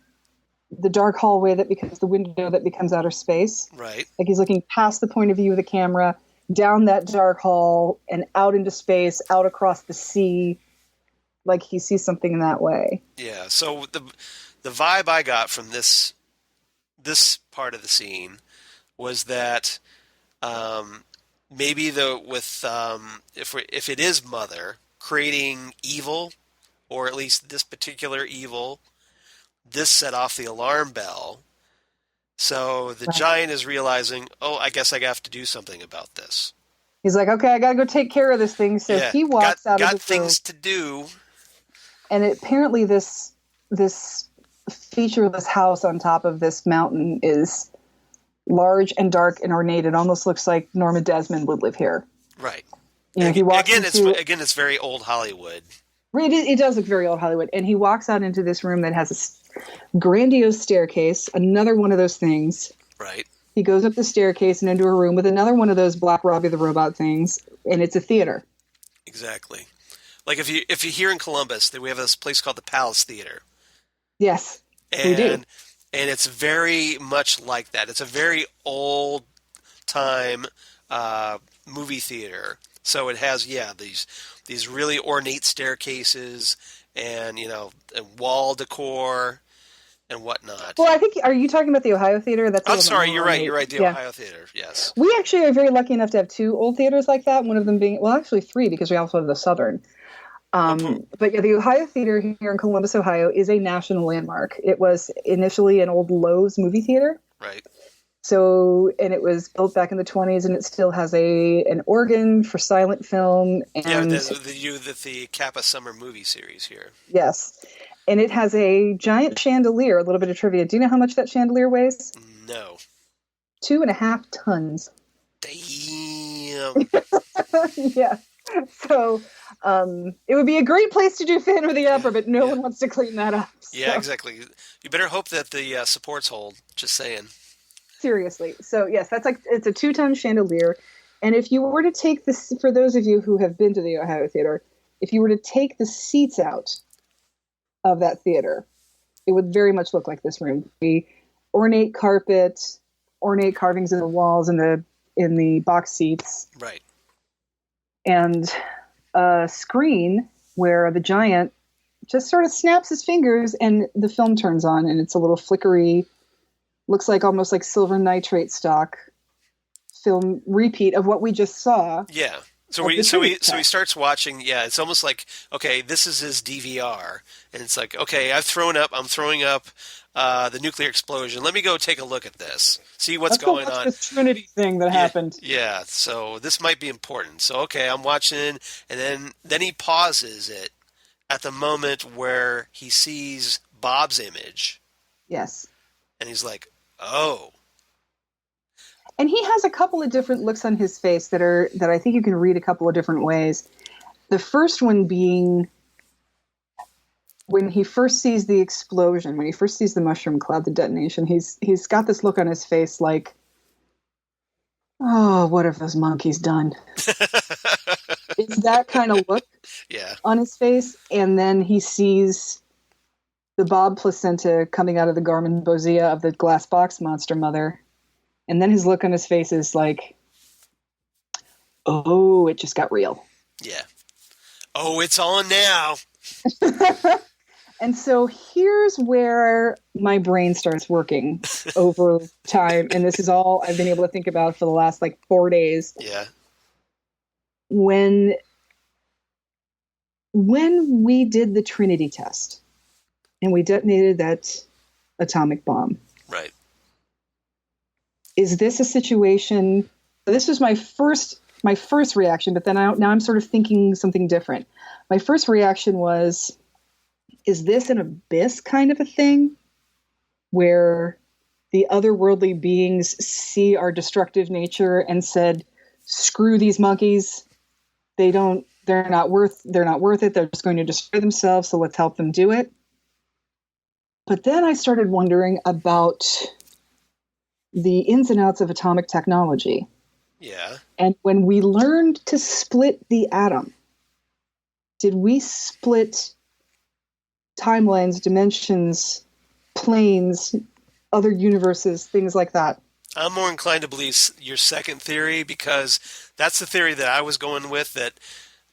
S1: the dark hallway that becomes the window that becomes outer space.
S2: right.
S1: Like he's looking past the point of view of the camera, down that dark hall and out into space, out across the sea, like he sees something in that way.
S2: Yeah. So the vibe I got from this part of the scene was that maybe if it is Mother creating evil, or at least this particular evil, this set off the alarm bell. So the
S1: Right.
S2: giant is realizing, oh, I guess I have to do something about this.
S1: He's like, okay, I gotta go take care of this thing. So
S2: Yeah,
S1: he walks out of
S2: got
S1: the room,
S2: things to do.
S1: and apparently this featureless house on top of this mountain is large and dark and ornate. It almost looks like Norma Desmond would live here.
S2: Right.
S1: You know, he walks
S2: Again,
S1: into
S2: it's very old Hollywood.
S1: it does look very old Hollywood, and he walks out into this room that has a grandiose staircase, another one of those things.
S2: Right.
S1: He goes up the staircase and into a room with another one of those Black Robbie the Robot things, and it's a theater.
S2: Exactly. Like if you here in Columbus, we have this place called the Palace Theater,
S1: Yes, we do.
S2: and it's very much like that. It's a very old time movie theater, So it has, these really ornate staircases and, and wall decor and whatnot.
S1: Well, I think, are you talking about the Ohio Theater? That's a
S2: I'm
S1: little bit
S2: sorry,
S1: more
S2: you're right.
S1: ornate.
S2: You're right. The
S1: Yeah.
S2: Ohio Theater. Yes.
S1: We actually are very lucky enough to have two old theaters like that, one of them being, well, actually three, because we also have the Southern.
S2: Mm-hmm.
S1: But yeah, the Ohio Theater here in Columbus, Ohio, is a national landmark. It was initially an old Lowe's movie theater.
S2: Right.
S1: So, and it was built back in the 20s, and it still has an organ for silent film.
S2: Yeah,
S1: And
S2: the Kappa Summer movie series here.
S1: yes, and it has a giant chandelier. A little bit of trivia. Do you know how much that chandelier weighs?
S2: No.
S1: 2.5 tons.
S2: Damn.
S1: Yeah. So it would be a great place to do Phantom of the Opera, but no one wants to clean that up. So.
S2: Yeah, exactly. You better hope that the supports hold. Just saying.
S1: Seriously. So yes, it's a 2-ton chandelier. And if you were to take this, for those of you who have been to the Ohio Theater, if you were to take the seats out of that theater, it would very much look like this room. The ornate carpet, ornate carvings in the walls and in the box seats.
S2: Right.
S1: And a screen where the giant just sort of snaps his fingers and the film turns on, and it's a little flickery, looks like almost like silver nitrate stock film repeat of what we just saw.
S2: Yeah. So he starts watching. Yeah, it's almost like, okay, this is his DVR, and it's like, okay, I'm throwing up the nuclear explosion. Let me go take a look at this, see what's going on.
S1: This Trinity thing that happened.
S2: Yeah. So this might be important. So okay, I'm watching, and then he pauses it at the moment where he sees Bob's image.
S1: Yes.
S2: And he's like, oh.
S1: And he has a couple of different looks on his face that I think you can read a couple of different ways. The first one being when he first sees the explosion, when he first sees the mushroom cloud, the detonation, he's got this look on his face like, oh, what have those monkeys done? It's that kind of look on his face. And then he sees the Bob placenta coming out of the Garmin Bozia of the glass box monster mother. And then his look on his face is like, oh, it just got real.
S2: Yeah. Oh, it's on now.
S1: And so here's where my brain starts working over time. And this is all I've been able to think about for the last 4 days.
S2: Yeah.
S1: When we did the Trinity test and we detonated that atomic bomb.
S2: Right.
S1: Is this a situation? This was my first reaction, but then now I'm sort of thinking something different. My first reaction was, is this an abyss kind of a thing where the otherworldly beings see our destructive nature and said, screw these monkeys. They're not worth it. They're just going to destroy themselves. So let's help them do it. But then I started wondering about the ins and outs of atomic technology.
S2: Yeah.
S1: And when we learned to split the atom, did we split timelines, dimensions, planes, other universes, things like that?
S2: I'm more inclined to believe your second theory, because that's the theory that I was going with, that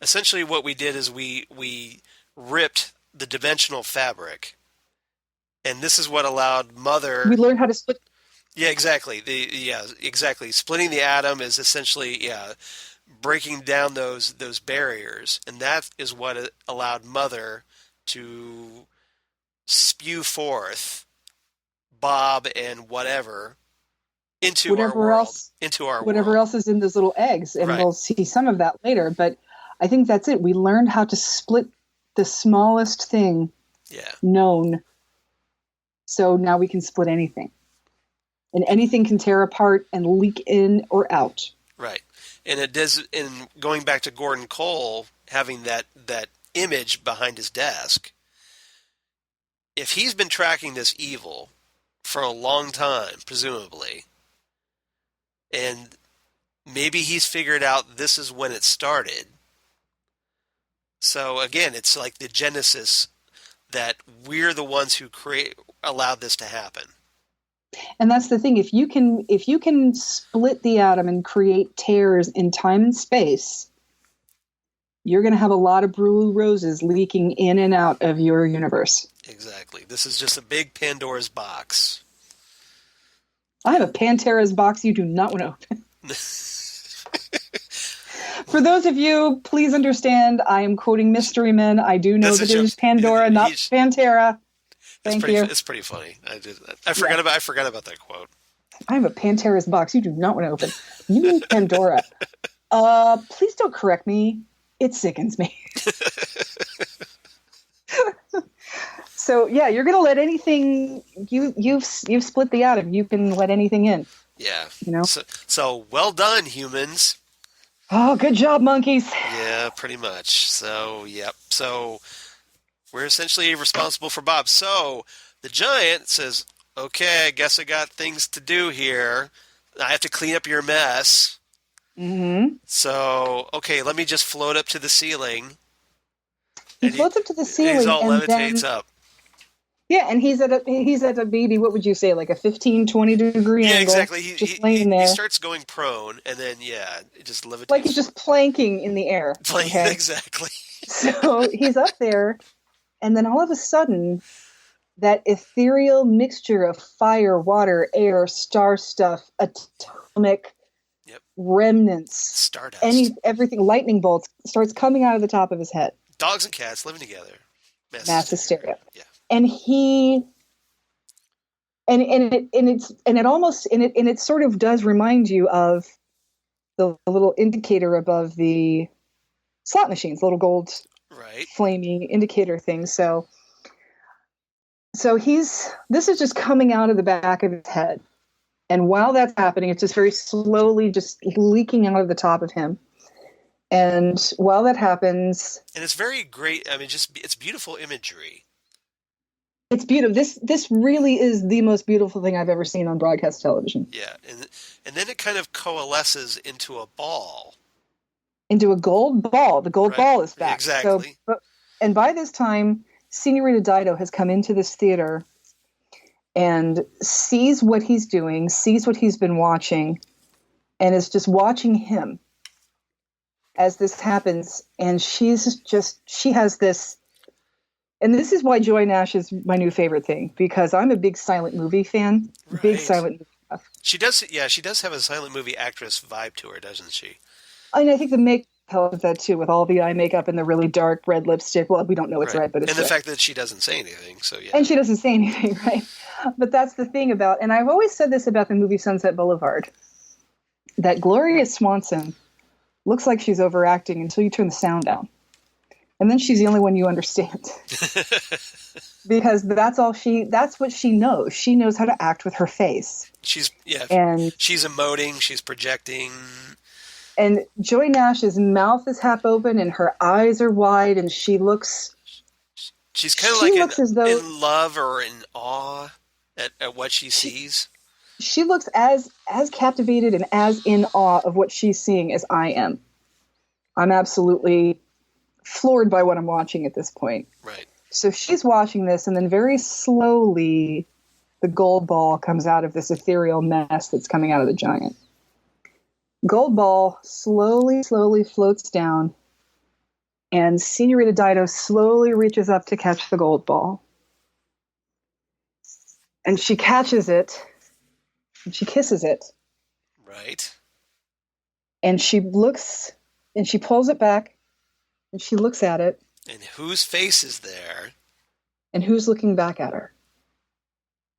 S2: essentially what we did is we ripped the dimensional fabric, and this is what allowed Mother...
S1: We learned how to split...
S2: Yeah, exactly. Exactly. Splitting the atom is essentially, breaking down those barriers, and that is what allowed Mother to spew forth Bob and whatever into our world.
S1: Whatever else is in those little eggs, and we'll see some of that later. But I think that's it. We learned how to split the smallest thing known. So now we can split anything. And anything can tear apart and leak in or out.
S2: Right. And it does. And going back to Gordon Cole having that image behind his desk, if he's been tracking this evil for a long time, presumably, and maybe he's figured out this is when it started. So again, it's like the genesis, that we're the ones who allowed this to happen.
S1: And that's the thing. If you can split the atom and create tears in time and space, you're going to have a lot of blue roses leaking in and out of your universe.
S2: Exactly. This is just a big Pandora's box.
S1: I have a Pantera's box you do not want to open. For those of you, please understand, I am quoting Mystery Men. I do know that it is Pandora, not Pantera. Thank you.
S2: It's pretty funny. I forgot about that quote.
S1: I have a Pantera's box you do not want to open. You mean Pandora? Please don't correct me. It sickens me. So yeah, you're gonna let anything you've split the atom. You can let anything in.
S2: Yeah.
S1: You know.
S2: So well done, humans.
S1: Oh, good job, monkeys.
S2: Yeah, pretty much. So yep. So we're essentially responsible for Bob. So the giant says, "Okay, I guess I got things to do here. I have to clean up your mess."
S1: Mm-hmm.
S2: So okay, let me just float up to the ceiling.
S1: He floats up to the ceiling.
S2: He's all levitates up.
S1: Yeah, and he's at a maybe, what would you say, like a 15, 20 degree angle.
S2: Yeah, exactly.
S1: He
S2: starts going prone, and then, it just levitates.
S1: Like he's just planking in the air.
S2: Okay? Exactly.
S1: So he's up there, and then all of a sudden, that ethereal mixture of fire, water, air, star stuff, atomic remnants,
S2: stardust,
S1: everything, lightning bolts, starts coming out of the top of his head.
S2: Dogs and cats living together.
S1: Mass hysteria.
S2: Yeah.
S1: And it sort of does remind you of the little indicator above the slot machines, little gold, flaming indicator thing. So this is just coming out of the back of his head, and while that's happening, it's just very slowly just leaking out of the top of him. And while that happens,
S2: and it's very great. I mean, it's beautiful imagery.
S1: It's beautiful. This really is the most beautiful thing I've ever seen on broadcast television.
S2: Yeah, and then it kind of coalesces into a ball.
S1: Into a gold ball. The gold ball is back.
S2: Exactly.
S1: And by this time, Senorita Dido has come into this theater and sees what he's doing, sees what he's been watching, and is just watching him as this happens. And she has this. And this is why Joy Nash is my new favorite thing, because I'm a big silent movie fan.
S2: Right.
S1: Big silent movie stuff.
S2: She does, she does have a silent movie actress vibe to her, doesn't she?
S1: And I think the makeup helps that too, with all the eye makeup and the really dark red lipstick. Well, we don't know it's red, but it's
S2: and the
S1: red.
S2: fact that she doesn't say anything, so yeah.
S1: And she doesn't say anything, right? But that's the thing about, and I've always said this about the movie Sunset Boulevard, that Gloria Swanson looks like she's overacting until you turn the sound down. And then she's the only one you understand. Because that's what she knows. She knows how to act with her face.
S2: She's emoting, she's projecting.
S1: And Joy Nash's mouth is half open and her eyes are wide, and she's kind of like in love or in awe at what she sees. She looks as captivated and as in awe of what she's seeing as I am. I'm absolutely floored by what I'm watching at this point.
S2: Right.
S1: So she's watching this, and then very slowly the gold ball comes out of this ethereal mess that's coming out of the giant. Gold ball slowly floats down, and Senorita Dido slowly reaches up to catch the gold ball. And she catches it, and she kisses it.
S2: Right.
S1: And she looks, and she pulls it back, and she looks at it.
S2: And whose face is there?
S1: And who's looking back at her?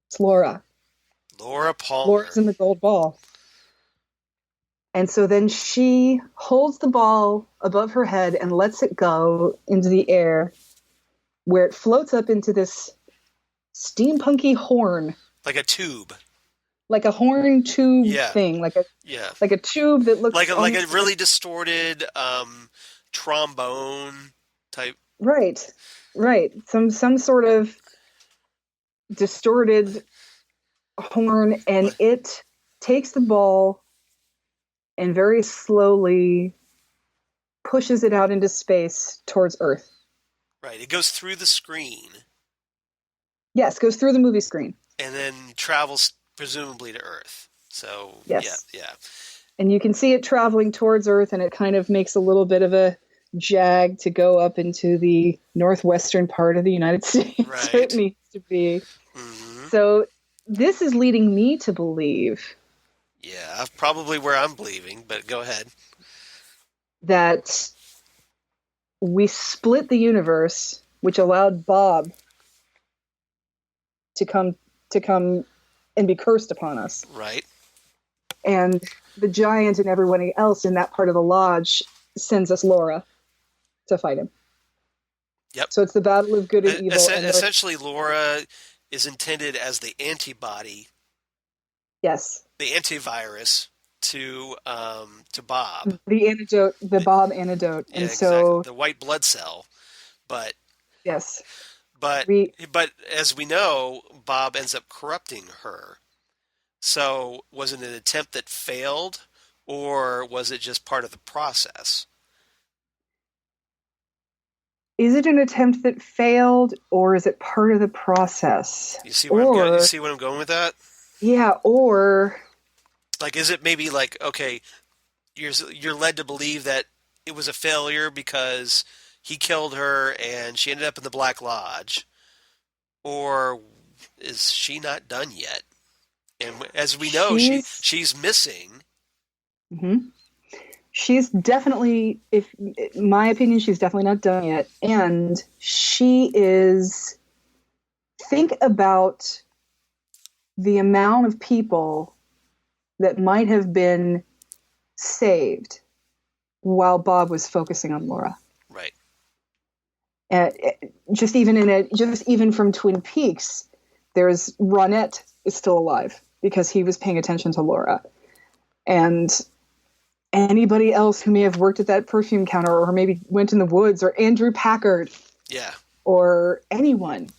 S1: It's Laura.
S2: Laura Palmer.
S1: Laura's in the gold ball. And so then she holds the ball above her head and lets it go into the air, where it floats up into this steampunky horn.
S2: Like a tube.
S1: Like a horn tube thing. Like a tube that looks
S2: like a really distorted trombone type.
S1: Right. Some sort of distorted horn, and it takes the ball and very slowly pushes it out into space towards Earth.
S2: Right. It goes through the screen.
S1: Yes, goes through the movie screen.
S2: And then travels presumably to Earth. So,
S1: yes.
S2: Yeah.
S1: And you can see it traveling towards Earth, and it kind of makes a little bit of a jag to go up into the northwestern part of the United States.
S2: Right.
S1: It needs to be.
S2: Mm-hmm.
S1: So this is leading me to believe
S2: Yeah, probably where I'm believing, but go ahead.
S1: that we split the universe, which allowed Bob to come and be cursed upon us.
S2: Right.
S1: And the giant and everyone else in that part of the lodge sends us Laura to fight him.
S2: Yep.
S1: So it's the battle of good and evil.
S2: Essentially, Laura is intended as the antibody.
S1: Yes.
S2: The antivirus to Bob.
S1: The antidote, the Bob antidote.
S2: Yeah,
S1: and so
S2: exactly. The white blood cell. But
S1: yes.
S2: But as we know, Bob ends up corrupting her. So was it an attempt that failed, or was it just part of the process?
S1: Is it an attempt that failed, or is it part of the process?
S2: You see what I'm going with that?
S1: Yeah, or
S2: like, is it maybe like, okay, you're led to believe that it was a failure because he killed her and she ended up in the Black Lodge, or is she not done yet? And as we know, she's missing.
S1: Mm-hmm. She's definitely, in my opinion, she's definitely not done yet. And she is, think about the amount of people that might have been saved while Bob was focusing on Laura.
S2: Right.
S1: Just even from Twin Peaks, there's Ronette is still alive because he was paying attention to Laura. And anybody else who may have worked at that perfume counter or maybe went in the woods, or Andrew Packard.
S2: Yeah.
S1: Or anyone,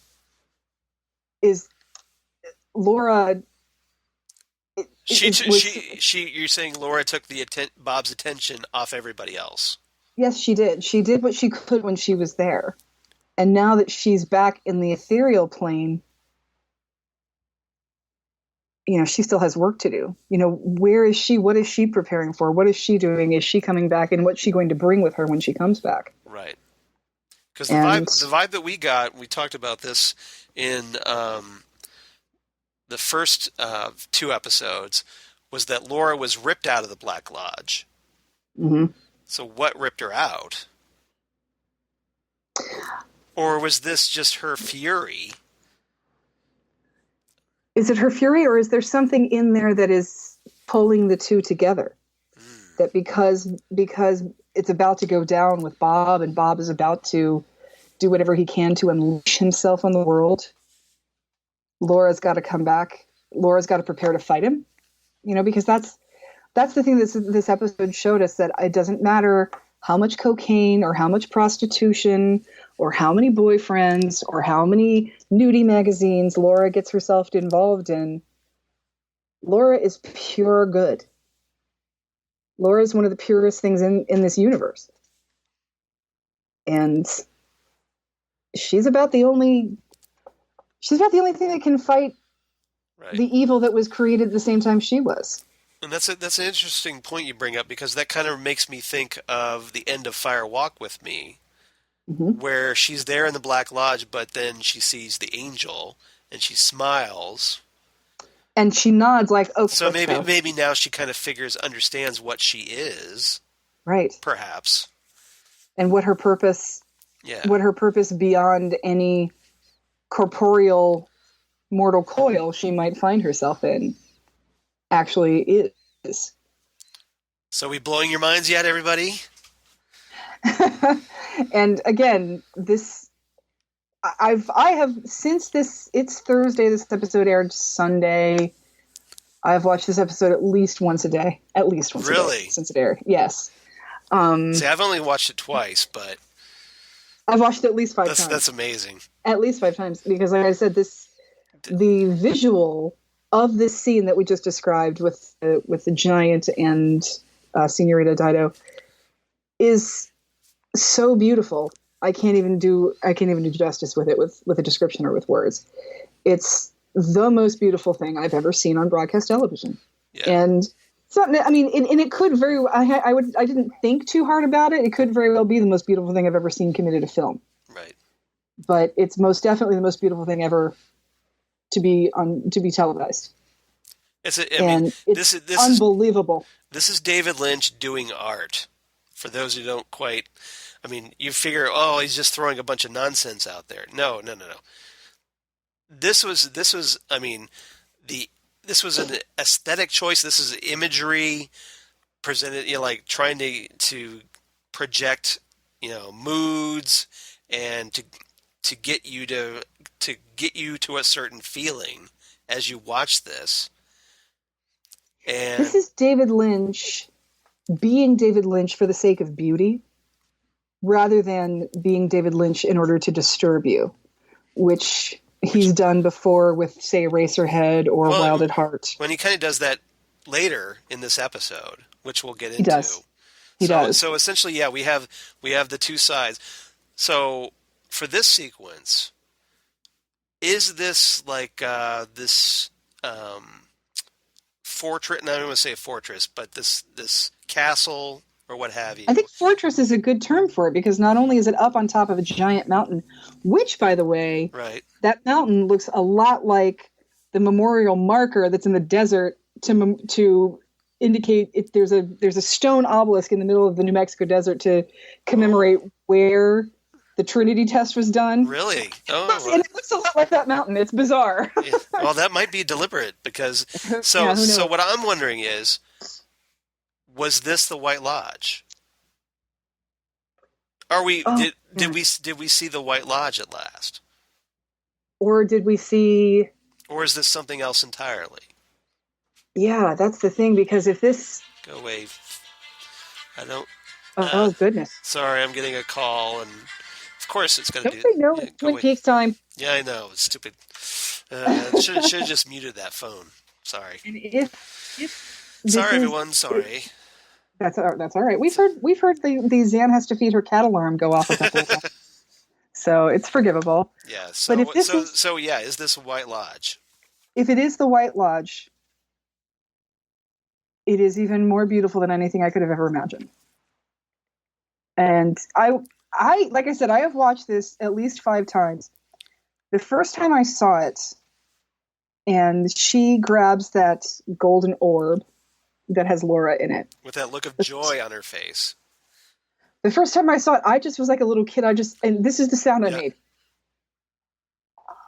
S1: is Laura.
S2: You're saying Laura took Bob's attention off everybody else.
S1: Yes, she did. She did what she could when she was there. And now that she's back in the ethereal plane, she still has work to do. Where is she? What is she preparing for? What is she doing? Is she coming back? And what's she going to bring with her when she comes back?
S2: Right. Because the vibe that we got, we talked about this in the first 2 episodes, was that Laura was ripped out of the Black Lodge.
S1: Mm-hmm.
S2: So what ripped her out? Or was this just her fury?
S1: Is it her fury, or is there something in there that is pulling the two together? That because it's about to go down with Bob, and Bob is about to do whatever he can to unleash himself on the world, Laura's got to come back. Laura's got to prepare to fight him, because that's the thing this episode showed us, that it doesn't matter how much cocaine or how much prostitution or how many boyfriends or how many nudie magazines Laura gets herself involved in. Laura is pure good. Laura is one of the purest things in this universe. And she's about the only thing that can fight the evil that was created at the same time she was.
S2: And that's an interesting point you bring up, because that kind of makes me think of the end of Fire Walk with Me,
S1: mm-hmm.
S2: where she's there in the Black Lodge, but then she sees the angel and she smiles.
S1: And she nods like, "Oh."
S2: So maybe now she kind of understands what she is,
S1: right?
S2: Perhaps,
S1: and what her purpose, beyond any corporeal, mortal coil she might find herself in, actually is.
S2: So we blowing your minds yet, everybody?
S1: And again, I have since it's Thursday, this episode aired Sunday. I've watched this episode at least once a day.
S2: Really?
S1: Since it aired. Yes.
S2: See, I've only watched it twice, but
S1: I've watched it at least 5 times.
S2: That's amazing.
S1: At least 5 times, because like I said, the visual of this scene that we just described with the giant and Senorita Dido is so beautiful. I can't even do justice with it with a description or with words. It's the most beautiful thing I've ever seen on broadcast television.
S2: Yeah.
S1: And It's not. I mean, and it could very. I didn't think too hard about it. It could very well be the most beautiful thing I've ever seen committed to film.
S2: Right.
S1: But it's most definitely the most beautiful thing ever to be televised.
S2: I mean,
S1: And it's unbelievable.
S2: This is David Lynch doing art. For those who don't quite, I mean, you figure, oh, he's just throwing a bunch of nonsense out there. No, no, no, no. This was. I mean, this was an aesthetic choice. This is imagery presented, like trying to project, moods and to get you to a certain feeling as you watch this. And
S1: this is David Lynch being David Lynch for the sake of beauty, rather than being David Lynch in order to disturb you, which he's done before with, say, Eraserhead or Wild at Heart.
S2: When he kind of does that later in this episode, which we'll get into.
S1: He does.
S2: So essentially, yeah, we have the two sides. So for this sequence, is this like this fortress? No, I don't want to say a fortress, but this castle or what have you.
S1: I think fortress is a good term for it, because not only is it up on top of a giant mountain, which, by the way,
S2: right,
S1: that mountain looks a lot like the memorial marker that's in the desert to indicate there's a stone obelisk in the middle of the New Mexico desert to commemorate where the Trinity test was done.
S2: Really?
S1: Oh, and it looks a lot like that mountain. It's bizarre.
S2: Yeah. Well, that might be deliberate, because so what I'm wondering is, was this the White Lodge? Are we did we see the White Lodge at last?
S1: Or did we see?
S2: Or is this something else entirely?
S1: Yeah, that's the thing, because if this
S2: go away, I don't.
S1: Oh goodness!
S2: Sorry, I'm getting a call, and of course it's going to do.
S1: Don't they know it's Twin Peaks time?
S2: Yeah, I know. It's stupid. Should have just muted that phone. Sorry.
S1: And if
S2: sorry, everyone. Sorry.
S1: That's all right. We've heard the Zan has to feed her cat alarm go off a couple of times. So it's forgivable.
S2: Yeah. So
S1: but if this
S2: is this White Lodge?
S1: If it is the White Lodge, it is even more beautiful than anything I could have ever imagined. And I like I said, I have watched this at least 5 times. The first time I saw it, and she grabs that golden orb that has Laura in it.
S2: With that look of joy on her face.
S1: The first time I saw it, I just was like a little kid. And this is the sound I made.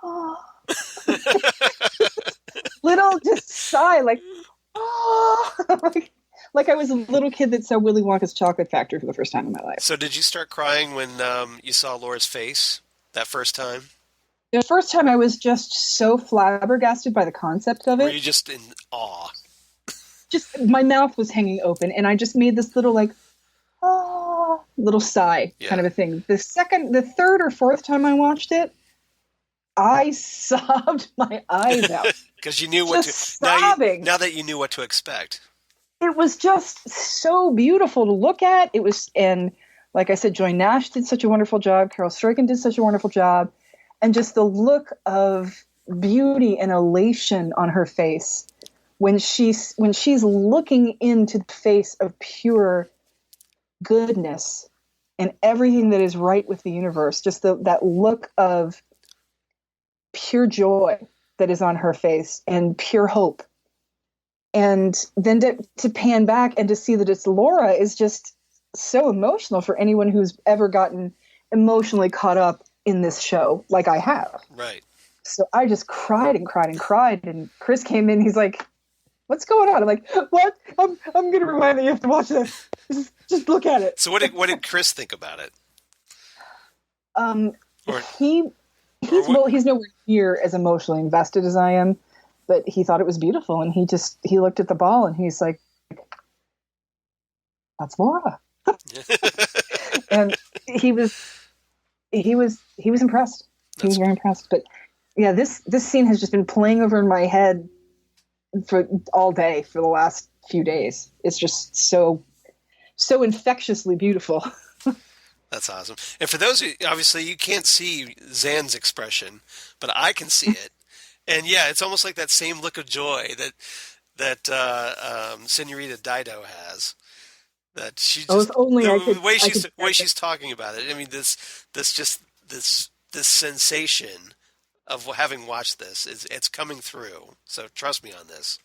S1: Oh. Little just sigh, like, oh. like I was a little kid that saw Willy Wonka's Chocolate Factory for the first time in my life.
S2: So did you start crying when you saw Laura's face that first time?
S1: The first time I was just so flabbergasted by the concept of it.
S2: Were you just in awe?
S1: Just my mouth was hanging open, and I just made this little little sigh kind of a thing. The third or fourth time I watched it, I sobbed my eyes out
S2: because you knew what to.
S1: Sobbing.
S2: Now that you knew what to expect,
S1: it was just so beautiful to look at. It was, and like I said, Joy Nash did such a wonderful job. Carel Struycken did such a wonderful job, and just the look of beauty and elation on her face when she's looking into the face of pure goodness and everything that is right with the universe, just that look of pure joy that is on her face and pure hope. And then to pan back and to see that it's Laura is just so emotional for anyone who's ever gotten emotionally caught up in this show like I have.
S2: Right.
S1: So I just cried and cried and cried. And Chris came in. He's like, "What's going on?" I'm like, "What? I'm going to remind you have to watch this. Just look at it."
S2: So what did Chris think about it?
S1: He's nowhere near as emotionally invested as I am, but he thought it was beautiful, and he looked at the ball and he's like, "That's Laura," and he was impressed. He was very impressed. But yeah, this scene has just been playing over in my head for all day for the last few days. It's just so infectiously beautiful.
S2: That's awesome. And for those who, obviously you can't see Zan's expression, but I can see it. And yeah, it's almost like that same look of joy that Senorita Dido has. That she
S1: Oh,
S2: just
S1: if only
S2: the way
S1: I could
S2: she's talking about it. I mean, this sensation of having watched this it's coming through. So trust me on this.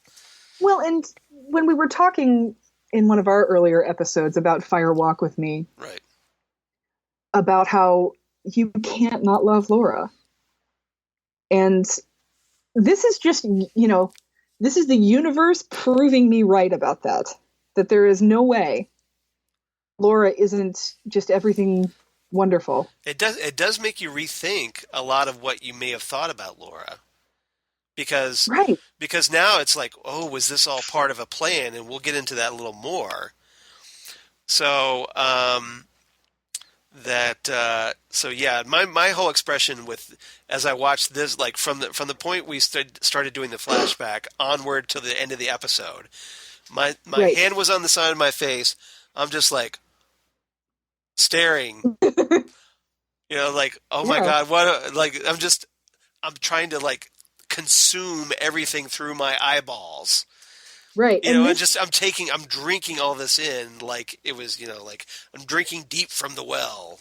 S1: Well, and when we were talking in one of our earlier episodes about Fire Walk with Me,
S2: Right.
S1: about how you can't not love Laura. And this is just, this is the universe proving me right about that. That there is no way Laura isn't just everything wonderful.
S2: It does make you rethink a lot of what you may have thought about Laura. Because
S1: Right.
S2: because now it's like, oh, was this all part of a plan? And we'll get into that a little more. So so yeah, my whole expression with as I watched this, like from the point we started doing the flashback onward to the end of the episode, my
S1: Right.
S2: hand was on the side of my face. I'm just like staring, like, oh my
S1: Yeah.
S2: God, like I'm trying to like consume everything through my eyeballs.
S1: Right. And
S2: I'm drinking all this in like it was, like I'm drinking deep from the well.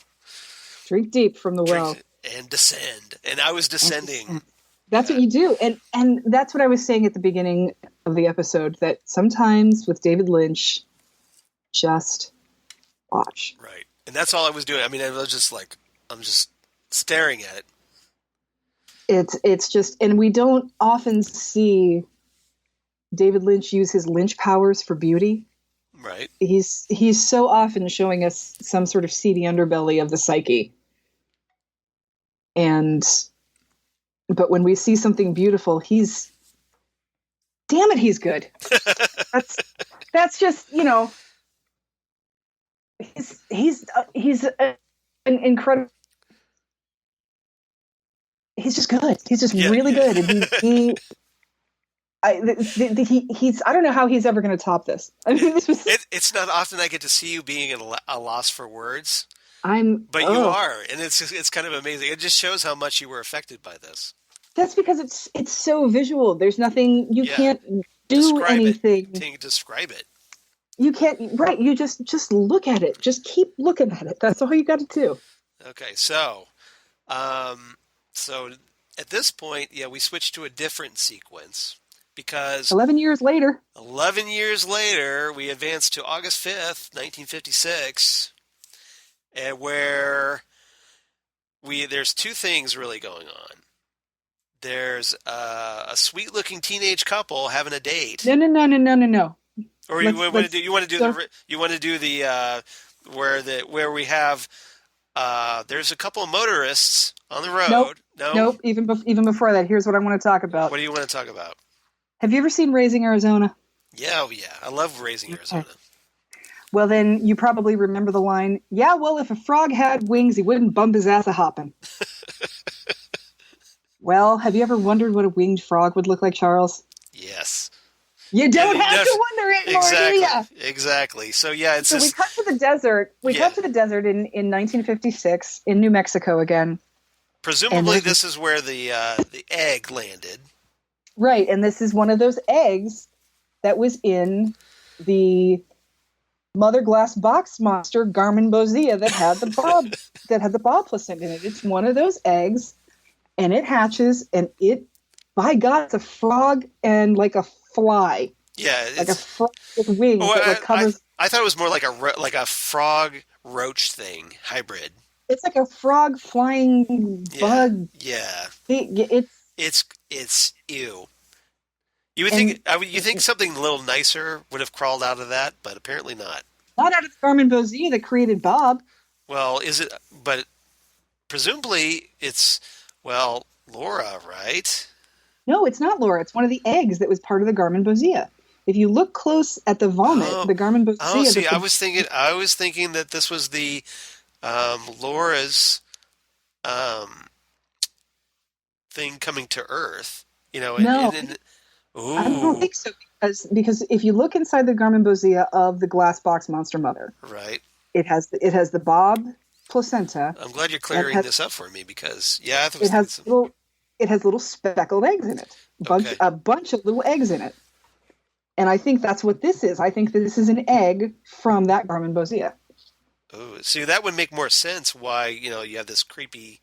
S1: drink deep from the well.
S2: And descend. And I was descending.
S1: That's what you do. And that's what I was saying at the beginning of the episode, that sometimes with David Lynch, just watch.
S2: Right. And that's all I was doing. I mean, I was just like, I'm just staring at it.
S1: It's just, and we don't often see David Lynch use his Lynch powers for beauty.
S2: Right.
S1: He's so often showing us some sort of seedy underbelly of the psyche. But when we see something beautiful, damn it, he's good. That's just, he's an incredible. He's just good. He's just really good, and he's. I don't know how he's ever going to top this. I mean, this was.
S2: It's not often I get to see you being at a loss for words. But you
S1: Oh.
S2: are, and it's kind of amazing. It just shows how much you were affected by this.
S1: That's because it's so visual. There's nothing you can't do
S2: Describe
S1: anything.
S2: Describe it.
S1: You can't. Right. You just look at it. Just keep looking at it. That's all you got to do.
S2: Okay, so at this point, we switched to a different sequence because
S1: 11 years later,
S2: we advanced to August 5th, 1956, and where there's two things really going on. There's a sweet-looking teenage couple having a date.
S1: No.
S2: Or you want to do the where we have there's a couple of motorists on the road.
S1: Nope. Even before that, here's what I want to talk about.
S2: What do you want to talk about?
S1: Have you ever seen Raising Arizona?
S2: Yeah, I love Raising Arizona.
S1: Well, then you probably remember the line, yeah, well, if a frog had wings, he wouldn't bump his ass a-hopping. Well, have you ever wondered what a winged frog would look like, Charles?
S2: Yes.
S1: You don't have to wonder anymore, do you?
S2: Exactly. So, we
S1: cut to the desert. We cut to the desert in 1956 in New Mexico again.
S2: Presumably, this is where the egg landed.
S1: Right, and this is one of those eggs that was in the mother glass box monster Garmin Bozia that had the bob placenta in it. It's one of those eggs, and it hatches, and by God, it's a frog and like a fly.
S2: Yeah,
S1: like a frog with wings that covers.
S2: I thought it was more like a frog roach thing hybrid.
S1: It's like a frog flying bug.
S2: Yeah.
S1: It's
S2: ew. You would think something a little nicer would have crawled out of that, but apparently not.
S1: Not out of Garmin Bozia that created Bob.
S2: Well, is it? But presumably it's Laura, right?
S1: No, it's not Laura. It's one of the eggs that was part of the Garmin Bozia. If you look close at the vomit, the Garmin Bozia.
S2: Oh, see, I was thinking that this was the Laura's thing coming to Earth.
S1: No, I don't think so. Because if you look inside the Garmin Bozia of the glass box monster mother,
S2: right,
S1: it has the Bob placenta.
S2: I'm glad you're clearing this up for me because I thought
S1: it has little speckled eggs in it. A bunch of little eggs in it. And I think that's what this is. I think that this is an egg from that Garmonbozia.
S2: Oh, see, that would make more sense why, you have this creepy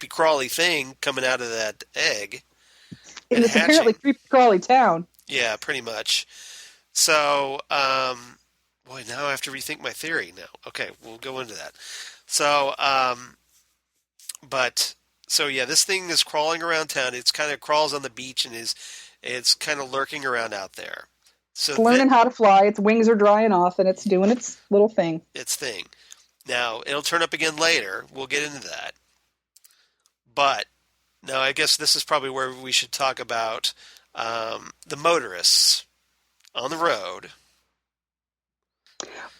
S2: crawly thing coming out of that egg
S1: In
S2: and
S1: this apparently
S2: hatching.
S1: creepy crawly town.
S2: Yeah, pretty much. So, boy, now I have to rethink my theory now. Okay, we'll go into that. So, so this thing is crawling around town. It's kind of crawls on the beach and it's kind of lurking around out there. So
S1: It's learning how to fly. Its wings are drying off, and it's doing its little thing.
S2: its thing. Now, it'll turn up again later. We'll get into that. But now I guess this is probably where we should talk about the motorists on the road.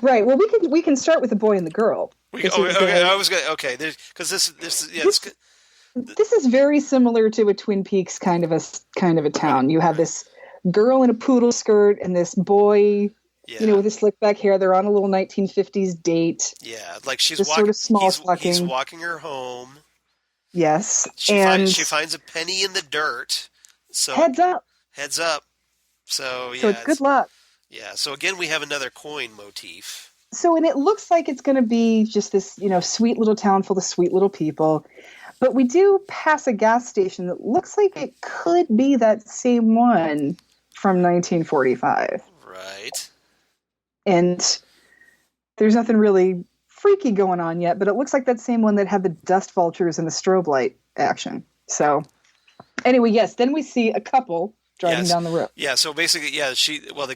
S1: Right. Well, we can start with the boy and the girl.
S2: Okay. Because
S1: This is very similar to a Twin Peaks kind of a town. You have this girl in a poodle skirt and this boy, with his slick back hair. They're on a little 1950s date.
S2: Yeah, like she's
S1: this
S2: walking.
S1: Sort of small
S2: He's walking her home.
S1: Yes,
S2: she finds a penny in the dirt. So
S1: heads up.
S2: So
S1: it's good luck.
S2: Yeah. So again, we have another coin motif.
S1: So, and it looks like it's going to be just this, sweet little town full of sweet little people. But we do pass a gas station that looks like it could be that same one from 1945.
S2: Right.
S1: And there's nothing really freaky going on yet, but it looks like that same one that had the dust vultures and the strobe light action. So anyway, yes, then we see a couple driving down the road.
S2: Yeah, so basically, the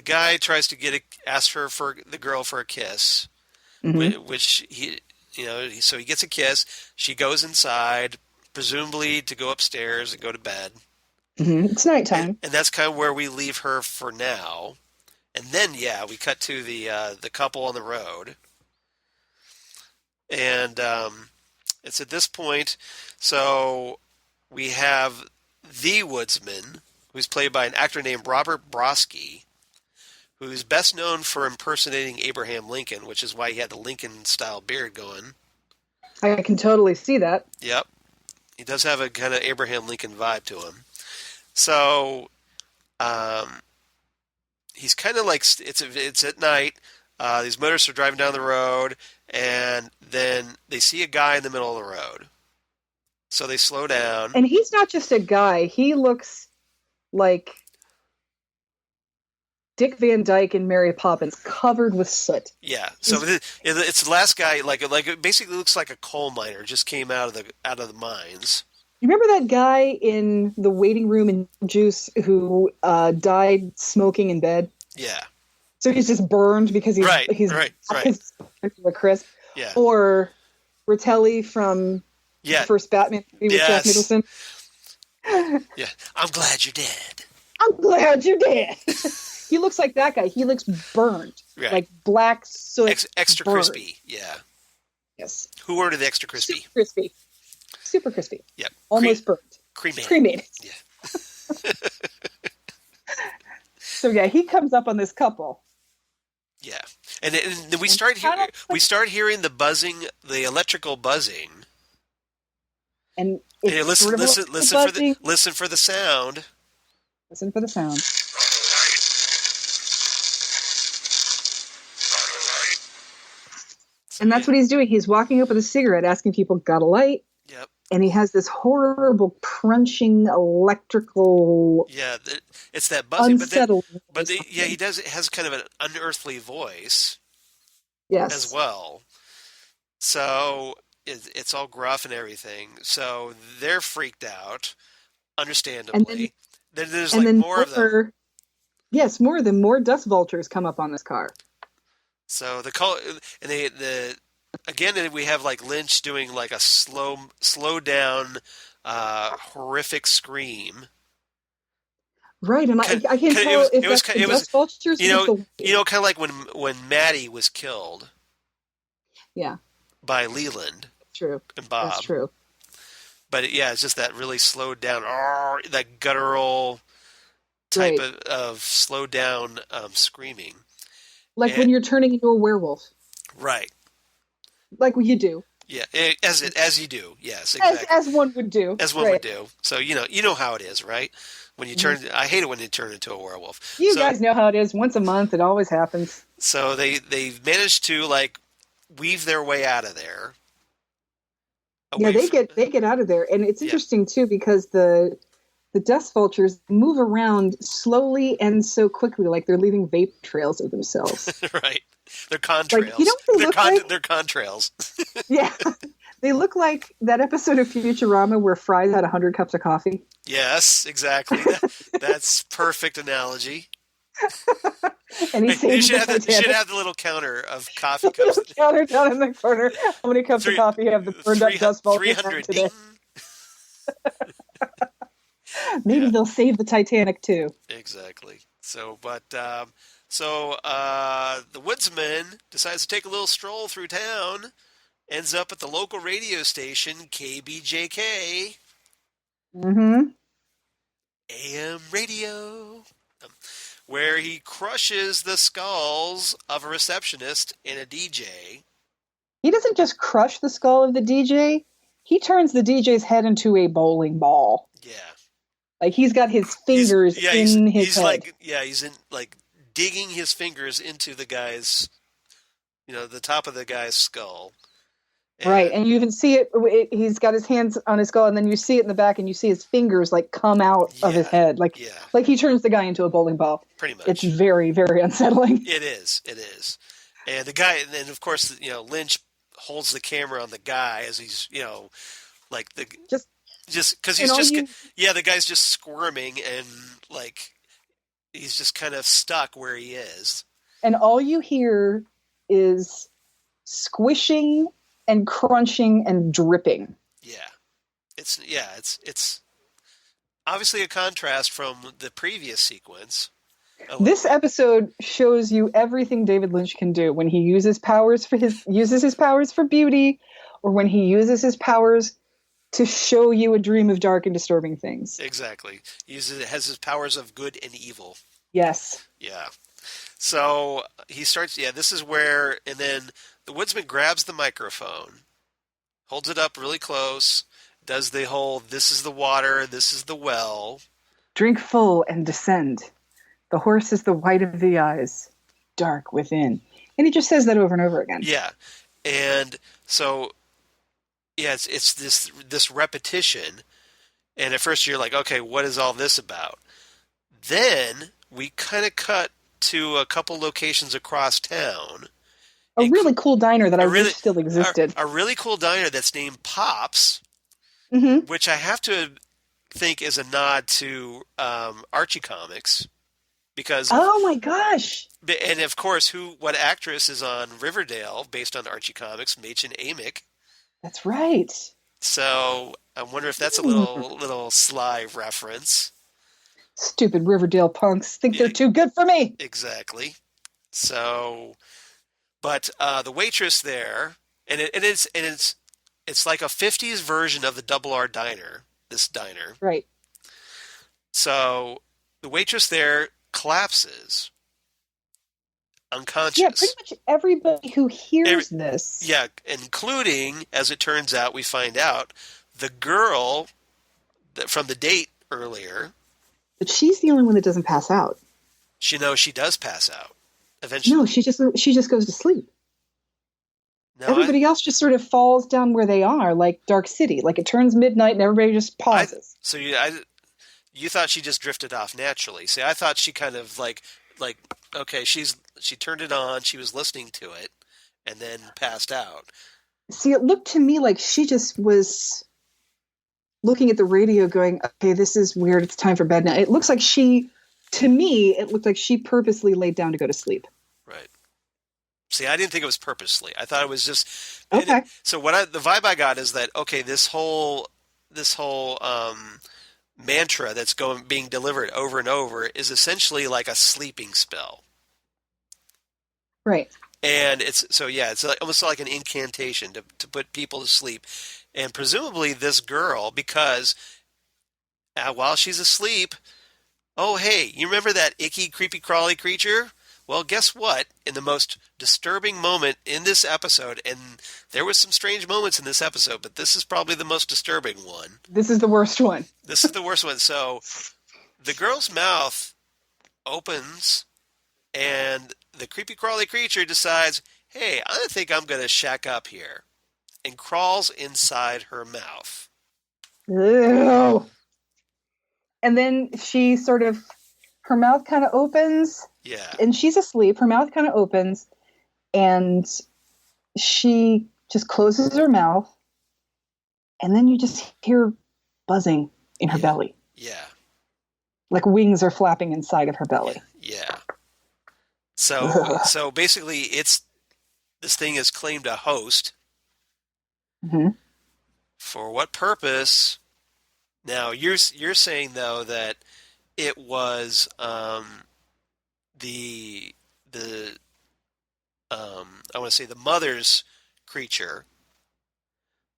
S2: guy tries to ask the girl for a kiss, which so he gets a kiss. She goes inside, presumably to go upstairs and go to bed.
S1: It's nighttime.
S2: And that's kind of where we leave her for now. And then, we cut to the couple on the road. And it's at this point, so we have the woodsman, who's played by an actor named Robert Broski, who's best known for impersonating Abraham Lincoln, which is why he had the Lincoln-style beard going.
S1: I can totally see that.
S2: Yep. He does have a kind of Abraham Lincoln vibe to him. So, he's kind of like, it's at night, these motorists are driving down the road, and then they see a guy in the middle of the road. So they slow down.
S1: And he's not just a guy. He looks like Dick Van Dyke and Mary Poppins, covered with soot.
S2: Yeah, so it's the last guy. Like it basically looks like a coal miner just came out of the mines.
S1: You remember that guy in the waiting room in Juice who died smoking in bed?
S2: Yeah.
S1: So he's just burned because he's a crisp.
S2: Yeah.
S1: Or Ratelli from the first Batman movie with Jack Nicholson.
S2: Yeah. I'm glad you're dead.
S1: I'm glad you're dead. He looks like that guy. He looks burned. Right. Like black soot.
S2: Extra
S1: burned.
S2: crispy. Yeah.
S1: Yes.
S2: Who ordered the extra crispy?
S1: Super crispy. Super crispy.
S2: Yep.
S1: Almost burnt. Cremated.
S2: Yeah.
S1: So he comes up on this couple.
S2: Yeah. And we start hearing the buzzing, the electrical buzzing.
S1: And
S2: listen for the sound.
S1: Listen for the sound. And that's what he's doing. He's walking up with a cigarette, asking people, got a light?
S2: Yep.
S1: And he has this horrible crunching electrical.
S2: Yeah, it's that buzzing.
S1: He
S2: does. It has kind of an unearthly voice.
S1: Yes.
S2: As well. So it's all gruff and everything. So they're freaked out, understandably. Then there's more of them.
S1: Yes, more of them. More dust vultures come up on this car.
S2: So again we have like Lynch doing like a slow down, horrific scream.
S1: Right, and I can't tell if that's the dust vultures.
S2: Kind of like when Maddie was killed.
S1: Yeah.
S2: By Leland.
S1: True.
S2: And Bob.
S1: That's true.
S2: But it's just that really slowed down, that guttural type of slowed down screaming.
S1: Like when you're turning into a werewolf.
S2: Right.
S1: Like you do.
S2: Yeah, as you do. Yes, exactly.
S1: As one would do.
S2: As one would do. So you know how it is, right? When you
S1: Mhm.
S2: turn, I hate it when they turn into a werewolf.
S1: You guys know how it is. Once a month, it always happens.
S2: So they've managed to like weave their way out of there,
S1: Yeah,
S2: away from
S1: they get out of there, and it's
S2: yeah,
S1: interesting too because the dust vultures move around slowly and so quickly, like they're leaving vapor trails of themselves.
S2: right. They're
S1: Like, you know
S2: contrails.
S1: what they look like?
S2: They're contrails.
S1: Yeah, they look like that episode of Futurama where Fry had 100 cups of coffee.
S2: Yes, exactly. That's perfect analogy.
S1: And he
S2: You
S1: saves
S2: should
S1: the
S2: have you should
S1: Titanic.
S2: have the little counter of coffee
S1: The
S2: cups.
S1: little counter down in the corner. How many cups of
S2: Three,
S1: coffee have the burned up dust vultures had
S2: 300 ding.
S1: today? Maybe
S2: Yeah,
S1: they'll save the Titanic too.
S2: exactly. The woodsman decides to take a little stroll through town, ends up at the local radio station, KBJK,
S1: Mm-hmm.
S2: AM radio, where he crushes the skulls of a receptionist and a DJ.
S1: He doesn't just crush the skull of the DJ. He turns the DJ's head into a bowling ball.
S2: Yeah.
S1: Like he's got his
S2: He's
S1: fingers
S2: yeah,
S1: in his
S2: he's
S1: head.
S2: like yeah, he's in like digging his fingers into the guy's the top of the guy's skull.
S1: Right, and you even see he's got his hands on his skull, and then you see it in the back, and you see his fingers like come out of his head, like he turns the guy into a bowling ball.
S2: Pretty much.
S1: It's very, very unsettling.
S2: It is. And the guy, and then of course, Lynch holds the camera on the guy as he's, like the just because he's just the guy's just squirming and like he's just kind of stuck where he is.
S1: And all you hear is squishing and crunching and dripping.
S2: Yeah. It's obviously a contrast from the previous sequence.
S1: This episode shows you everything David Lynch can do when he uses his powers for beauty, or when he uses his powers to show you a dream of dark and disturbing things.
S2: Exactly. Has his powers of good and evil.
S1: Yes.
S2: Yeah. So he starts, this is where, and then the woodsman grabs the microphone, holds it up really close, does the whole, this is the water, this is the well.
S1: Drink full and descend. The horse is the white of the eyes, dark within. And he just says that over and over again.
S2: Yeah. And so, it's this repetition. And at first you're like, okay, what is all this about? Then we kind of cut to a couple locations across town.
S1: A really cool diner that I wish still existed.
S2: A really cool diner that's named Pops, which I have to think is a nod to Archie Comics. Because
S1: oh my gosh!
S2: And of course, what actress is on Riverdale based on Archie Comics? Machen Amick.
S1: That's right.
S2: So I wonder if that's a little sly reference.
S1: Stupid Riverdale punks think they're too good for me.
S2: Exactly. So, but the waitress there, and it's like a '50s version of the Double R Diner. This diner,
S1: right?
S2: So the waitress there collapses, unconscious.
S1: Yeah, pretty much everybody who hears this.
S2: Yeah, including, as it turns out, we find out, the girl from the date earlier.
S1: But she's the only one that doesn't pass out.
S2: She does pass out eventually.
S1: No, she just goes to sleep. No, everybody else just sort of falls down where they are, like Dark City. Like it turns midnight and everybody just pauses.
S2: You thought she just drifted off naturally. See, I thought she kind of like okay, she turned it on, she was listening to it, and then passed out.
S1: See, it looked to me like she just was looking at the radio going, okay, this is weird, it's time for bed now. It looks like it looked like she purposely laid down to go to sleep.
S2: Right. See, I didn't think it was purposely. I thought it was just
S1: okay.
S2: So the vibe I got is that okay, this whole mantra that's being delivered over and over is essentially like a sleeping spell.
S1: Right.
S2: And it's almost like an incantation to put people to sleep. And presumably this girl, because while she's asleep, oh, hey, you remember that icky, creepy, crawly creature? Well, guess what? In the most disturbing moment in this episode, and there was some strange moments in this episode, but this is probably the most disturbing one.
S1: This is the worst one.
S2: This is the worst one. So the girl's mouth opens, and the creepy crawly creature decides, hey, I think I'm going to shack up here, and crawls inside her mouth.
S1: Ew. And then she sort of, her mouth kind of opens.
S2: Yeah.
S1: And she's asleep. Her mouth kind of opens. And she just closes her mouth. And then you just hear buzzing in her belly.
S2: Yeah.
S1: Like wings are flapping inside of her belly.
S2: Yeah. So basically, this thing has claimed a host.
S1: Mm-hmm.
S2: For what purpose? Now you're saying though that it was the I want to say the mother's creature.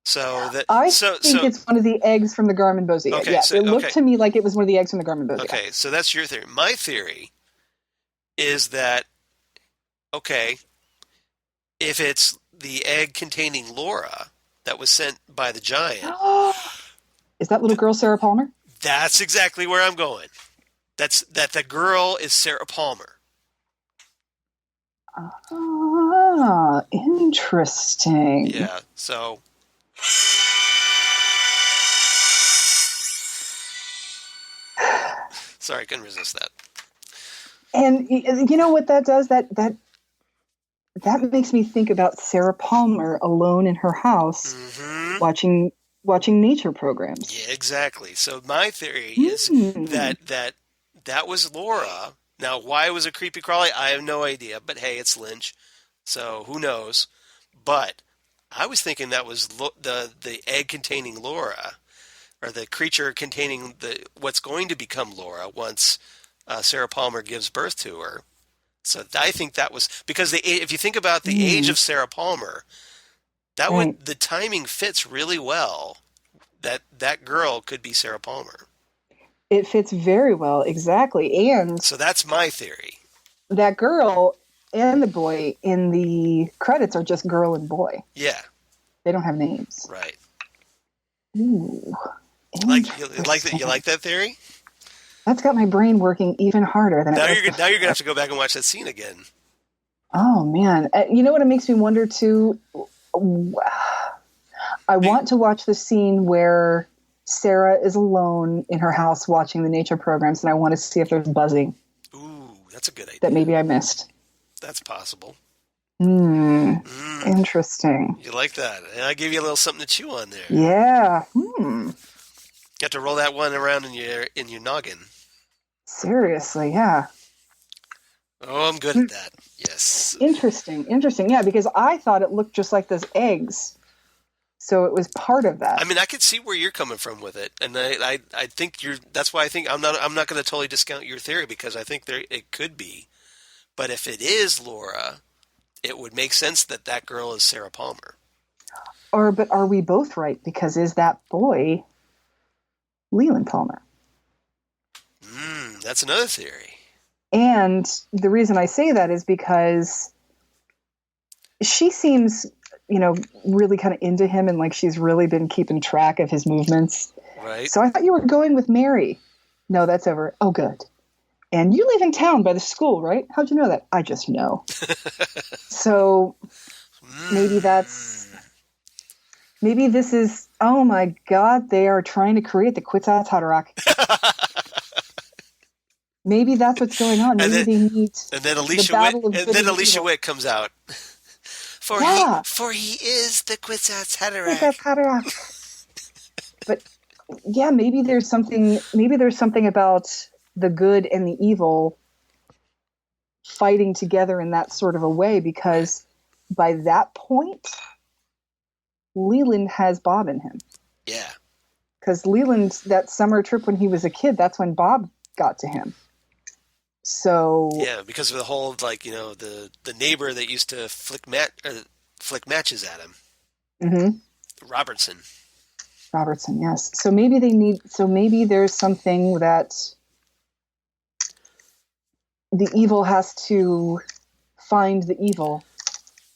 S2: So that
S1: I think it's one of the eggs from the Garmin-Bozia.
S2: Okay,
S1: Yeah, it looked to me like it was one of the eggs from the Garmin-Bozia.
S2: Okay, so that's your theory. My theory is that, okay, if it's the egg containing Laura that was sent by the giant.
S1: Is that little girl Sarah Palmer?
S2: That's exactly where I'm going. That the girl is Sarah Palmer.
S1: Ah, interesting.
S2: Yeah, so... Sorry, I couldn't resist that.
S1: And you know what that does? That makes me think about Sarah Palmer alone in her house, watching nature programs.
S2: Yeah, exactly. So my theory is that was Laura. Now, why it was a creepy crawly, I have no idea. But hey, it's Lynch, so who knows? But I was thinking that was the egg containing Laura, or the creature containing what's going to become Laura once Sarah Palmer gives birth to her. So I think that was because if you think about the age of Sarah Palmer, the timing fits really well. That girl could be Sarah Palmer.
S1: It fits very well, exactly. And
S2: so that's my theory.
S1: That girl and the boy in the credits are just girl and boy.
S2: Yeah.
S1: They don't have names.
S2: Right.
S1: Ooh.
S2: You like that theory?
S1: That's got my brain working even harder than
S2: now you're gonna have to go back and watch that scene again.
S1: Oh man, you know what it makes me wonder too. I want to watch the scene where Sarah is alone in her house watching the nature programs, and I want to see if there's buzzing.
S2: Ooh, that's a good idea.
S1: That maybe I missed.
S2: That's possible.
S1: Interesting.
S2: You like that? And I gave you a little something to chew on there.
S1: Yeah.
S2: You have to roll that one around in your noggin.
S1: Seriously, yeah.
S2: Oh, I'm good at that. Yes.
S1: Interesting. Yeah, because I thought it looked just like those eggs. So it was part of that.
S2: I mean, I could see where you're coming from with it, and I think that's why I think I'm not going to totally discount your theory, because I think it could be, but if it is Laura, it would make sense that girl is Sarah Palmer.
S1: But are we both right? Because is that boy Leland Palmer?
S2: That's another theory.
S1: And the reason I say that is because she seems, really kind of into him, and like she's really been keeping track of his movements.
S2: Right.
S1: So I thought you were going with Mary. No, that's over. Oh, good. And you live in town by the school, right? How'd you know that? I just know. So maybe maybe this is, oh my God, they are trying to create the Quetzalcoatl Haderach. Maybe that's what's going on. Maybe they meet.
S2: And then Alicia Witt comes out. For he is the Quetzalcoatl Haderach.
S1: But yeah, maybe there's something about the good and the evil fighting together in that sort of a way, because by that point, Leland has Bob in him.
S2: Yeah.
S1: Because Leland, that summer trip when he was a kid, that's when Bob got to him. So
S2: yeah, because of the whole the neighbor that used to flick matches at him. Mm-hmm. Robertson,
S1: yes. So maybe there's something that the evil has to find the evil,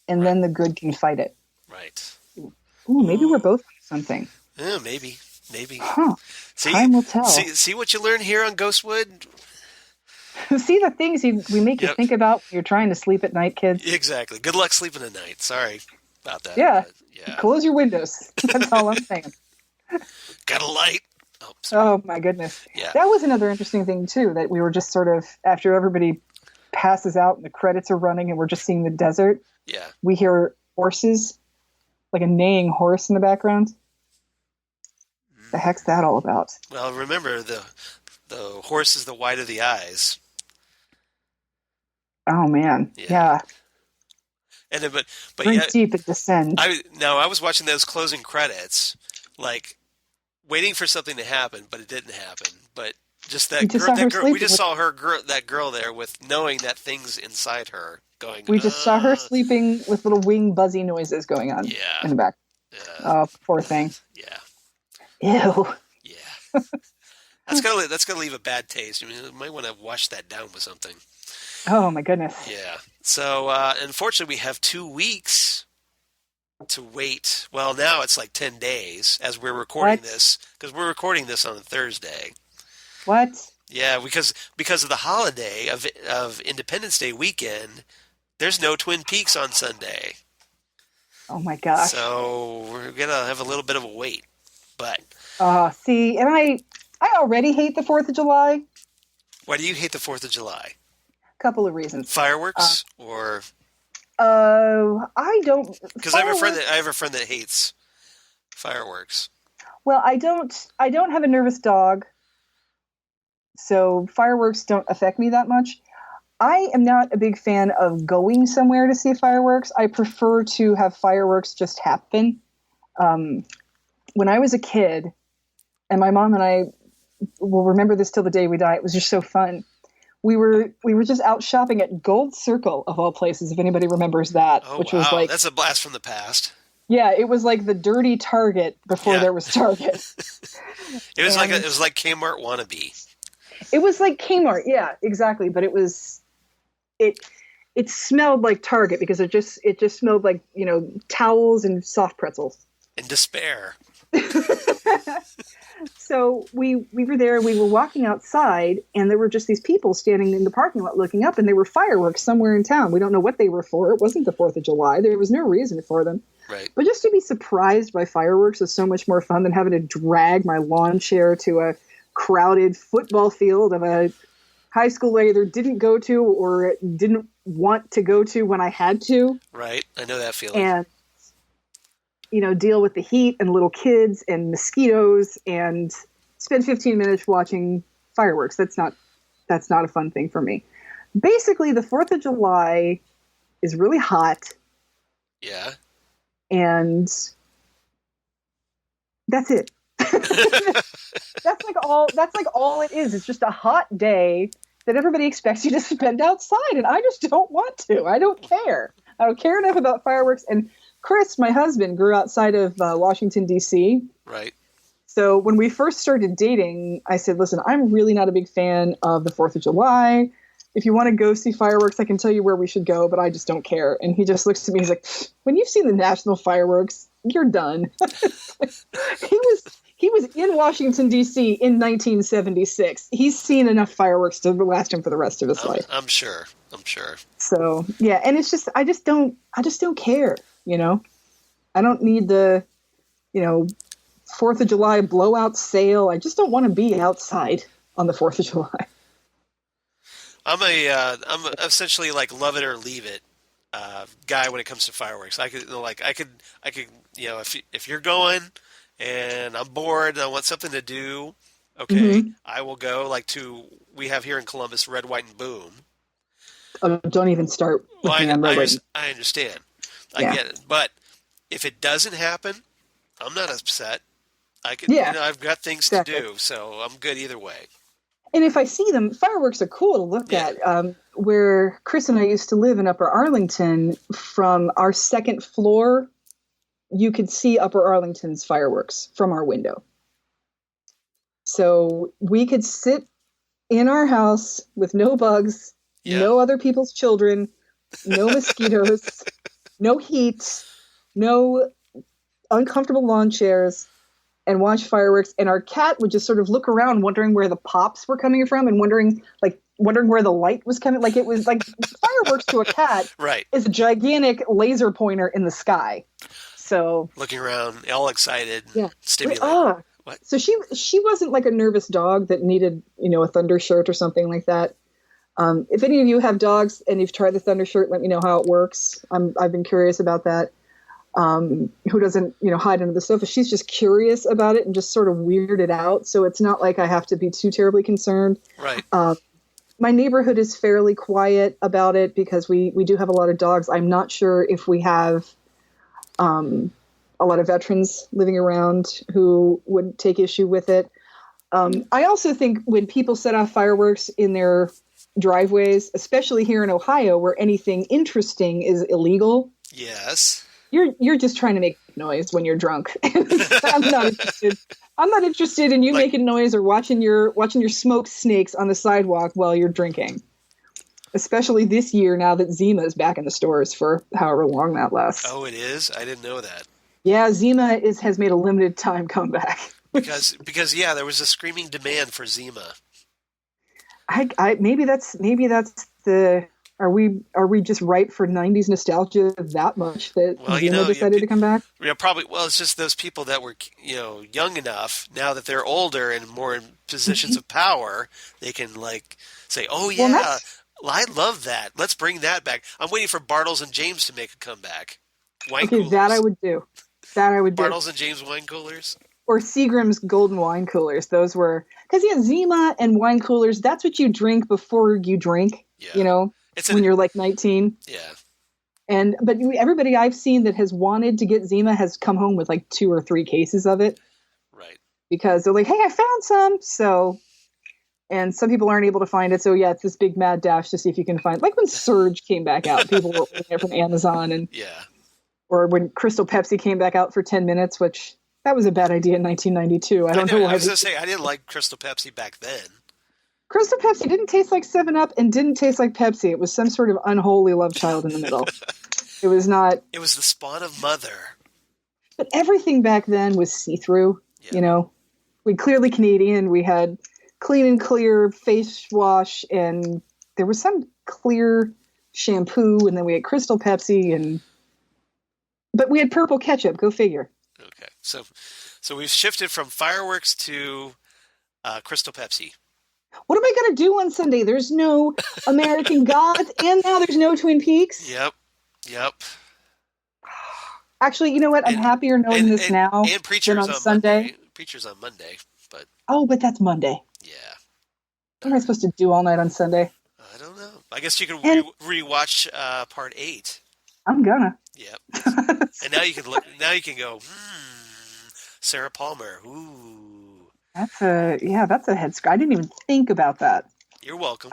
S1: and then the good can fight it.
S2: Right.
S1: Ooh, maybe we're both something.
S2: Yeah, maybe. Maybe.
S1: Huh.
S2: See,
S1: Time will tell.
S2: see what you learn here on Ghostwood?
S1: See the things we make you
S2: Yep.
S1: think about when you're trying to sleep at night, kids?
S2: Exactly. Good luck sleeping at night. Sorry about that.
S1: Yeah.
S2: But yeah.
S1: Close your windows. That's all I'm saying.
S2: Got a light. Oh, sorry.
S1: Oh, my goodness.
S2: Yeah.
S1: That was another interesting thing, too, that we were just sort of, after everybody passes out and the credits are running and we're just seeing the desert,
S2: Yeah.
S1: we hear horses, like a neighing horse in the background. The heck's that all about?
S2: Well, remember the horse is the white of the eyes.
S1: Oh, man. Yeah.
S2: And then, but
S1: Very
S2: yeah,
S1: deep it descends.
S2: I was watching those closing credits, like waiting for something to happen, but it didn't happen. But just that girl, we just saw that girl there with knowing that thing's inside her going.
S1: We just saw her sleeping with little wing buzzy noises going on in the back. Oh, poor thing.
S2: Yeah.
S1: Ew.
S2: Yeah. That's gonna leave a bad taste. You might want to wash that down with something.
S1: Oh my goodness.
S2: Yeah. So unfortunately, we have 2 weeks to wait. Well, now it's like 10 days as we're recording this, because we're recording this on a Thursday.
S1: What?
S2: Yeah, because of the holiday of Independence Day weekend, there's no Twin Peaks on Sunday.
S1: Oh my gosh.
S2: So we're gonna have a little bit of a wait. But
S1: see, and I already hate the 4th of July.
S2: Why do you hate the 4th of July?
S1: Couple of reasons.
S2: Fireworks or?
S1: I don't.
S2: Because I have a friend that hates fireworks.
S1: Well, I don't have a nervous dog, so fireworks don't affect me that much. I am not a big fan of going somewhere to see fireworks. I prefer to have fireworks just happen. When I was a kid, and my mom and I will remember this till the day we die. It was just so fun. We were just out shopping at Gold Circle of all places, if anybody remembers that.
S2: Oh,
S1: which
S2: wow.
S1: was like,
S2: that's a blast from the past.
S1: Yeah, it was like the dirty Target before there was Target.
S2: It was like Kmart wannabe.
S1: It was like Kmart, yeah, exactly. But it smelled like Target because it just smelled like, towels and soft pretzels.
S2: And despair.
S1: So we were there, we were walking outside, and there were just these people standing in the parking lot looking up, and they were fireworks somewhere in town. We don't know what they were for. It wasn't the 4th of July. There was no reason for them.
S2: Right.
S1: But just to be surprised by fireworks is so much more fun than having to drag my lawn chair to a crowded football field of a high school I either didn't go to or didn't want to go to when I had to.
S2: Right. I know that feeling.
S1: And deal with the heat and little kids and mosquitoes and spend 15 minutes watching fireworks. That's not a fun thing for me. Basically, the 4th of July is really hot.
S2: Yeah.
S1: And that's it. That's like all it is. It's just a hot day that everybody expects you to spend outside, and I just don't want to. I don't care. I don't care enough about fireworks. And Chris, my husband, grew outside of Washington, D.C.
S2: Right.
S1: So when we first started dating, I said, listen, I'm really not a big fan of the 4th of July. If you want to go see fireworks, I can tell you where we should go, but I just don't care. And he just looks at me, he's like, when you've seen the national fireworks, you're done. He was in Washington, D.C. in 1976. He's seen enough fireworks to last him for the rest of his life.
S2: I'm sure.
S1: So, yeah, and it's just, I just don't care, I don't need the, 4th of July blowout sale. I just don't want to be outside on the 4th of July.
S2: I'm essentially like love it or leave it guy when it comes to fireworks. I could if you're going and I'm bored and I want something to do, okay, I will go we have here in Columbus Red, White, and Boom.
S1: Oh, don't even start with me on Red, White.
S2: I understand. I get it. But if it doesn't happen, I'm not upset. I've got things to do, so I'm good either way.
S1: And if I see them, fireworks are cool to look at. Where Chris and I used to live in Upper Arlington, from our second floor, you could see Upper Arlington's fireworks from our window. So we could sit in our house with no bugs, no other people's children, no mosquitoes, no heat, no uncomfortable lawn chairs, and watch fireworks. And our cat would just sort of look around, wondering where the pops were coming from and wondering where the light was coming. Like, it was like fireworks to a cat
S2: right.
S1: is a gigantic laser pointer in the sky. So
S2: looking around, all excited,
S1: yeah,
S2: stimulated. What?
S1: So she wasn't like a nervous dog that needed, a thunder shirt or something like that. If any of you have dogs and you've tried the thunder shirt, let me know how it works. I've been curious about that. Who doesn't, hide under the sofa? She's just curious about it and just sort of weirded out. So it's not like I have to be too terribly concerned.
S2: Right.
S1: My neighborhood is fairly quiet about it because we do have a lot of dogs. I'm not sure if we have a lot of veterans living around who would take issue with it. I also think when people set off fireworks in their driveways, especially here in Ohio, where anything interesting is illegal.
S2: Yes.
S1: You're just trying to make noise when you're drunk. I'm not interested. I'm not interested in you making noise or watching your smoked snakes on the sidewalk while you're drinking. Especially this year, now that Zima is back in the stores for however long that lasts.
S2: Oh, it is? I didn't know that.
S1: Yeah, Zima has made a limited time comeback.
S2: because there was a screaming demand for Zima.
S1: Maybe that's the. Are we just ripe for 90s nostalgia that much that Zima decided to come back?
S2: Yeah, probably. Well, it's just those people that were, young enough, now that they're older and more in positions of power, they can say, "Oh yeah, well, I love that. Let's bring that back." I'm waiting for Bartles and James to make a comeback. Wine coolers.
S1: That I would do.
S2: Bartles and James wine coolers.
S1: Or Seagram's golden wine coolers. Those were because Zima and wine coolers. That's what you drink before you drink. Yeah. When you're like 19.
S2: Yeah.
S1: But everybody I've seen that has wanted to get Zima has come home with like 2 or 3 cases of it.
S2: Right.
S1: Because they're like, hey, I found some. So, and some people aren't able to find it. So yeah, it's this big mad dash to see if you can find. Like when Surge came back out, people were ordering it from Amazon, and or when Crystal Pepsi came back out for 10 minutes, which that was a bad idea in 1992. I don't know why.
S2: I was gonna say I didn't like Crystal Pepsi back then.
S1: Crystal Pepsi didn't taste like 7-Up and didn't taste like Pepsi. It was some sort of unholy love child in the middle. It was not.
S2: It was the spawn of mother.
S1: But everything back then was see-through. Yeah. We clearly Canadian. We had clean and clear face wash, and there was some clear shampoo, and then we had Crystal Pepsi, but we had purple ketchup. Go figure.
S2: Okay, so we've shifted from fireworks to Crystal Pepsi.
S1: What am I going to do on Sunday? There's no American Gods, and now there's no Twin Peaks.
S2: Yep.
S1: Actually, you know what? I'm happier knowing this now
S2: and Preachers
S1: than on Sunday.
S2: Monday. Preachers on Monday, but
S1: but that's Monday.
S2: Yeah.
S1: What am I supposed to do all night on Sunday?
S2: I don't know. I guess you can rewatch part 8.
S1: I'm gonna.
S2: Yep. And now you can look. Now you can go. Sarah Palmer. Ooh.
S1: That's a head scratch. I didn't even think about that.
S2: You're welcome.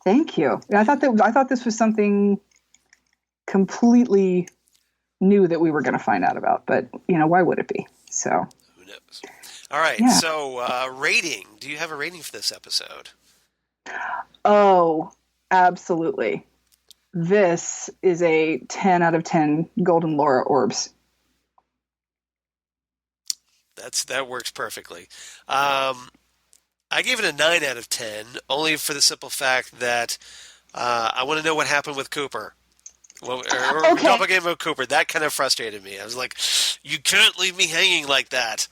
S1: Thank you. I thought this was something completely new that we were going to find out about, but why would it be? So
S2: who knows? All right. Yeah. So rating. Do you have a rating for this episode?
S1: Oh, absolutely. This is a 10 out of 10 Golden Laura orbs.
S2: That works perfectly. I gave it a 9 out of 10, only for the simple fact that I want to know what happened with Cooper. Doppelganger with Cooper. That kind of frustrated me. I was like, you can't leave me hanging like that.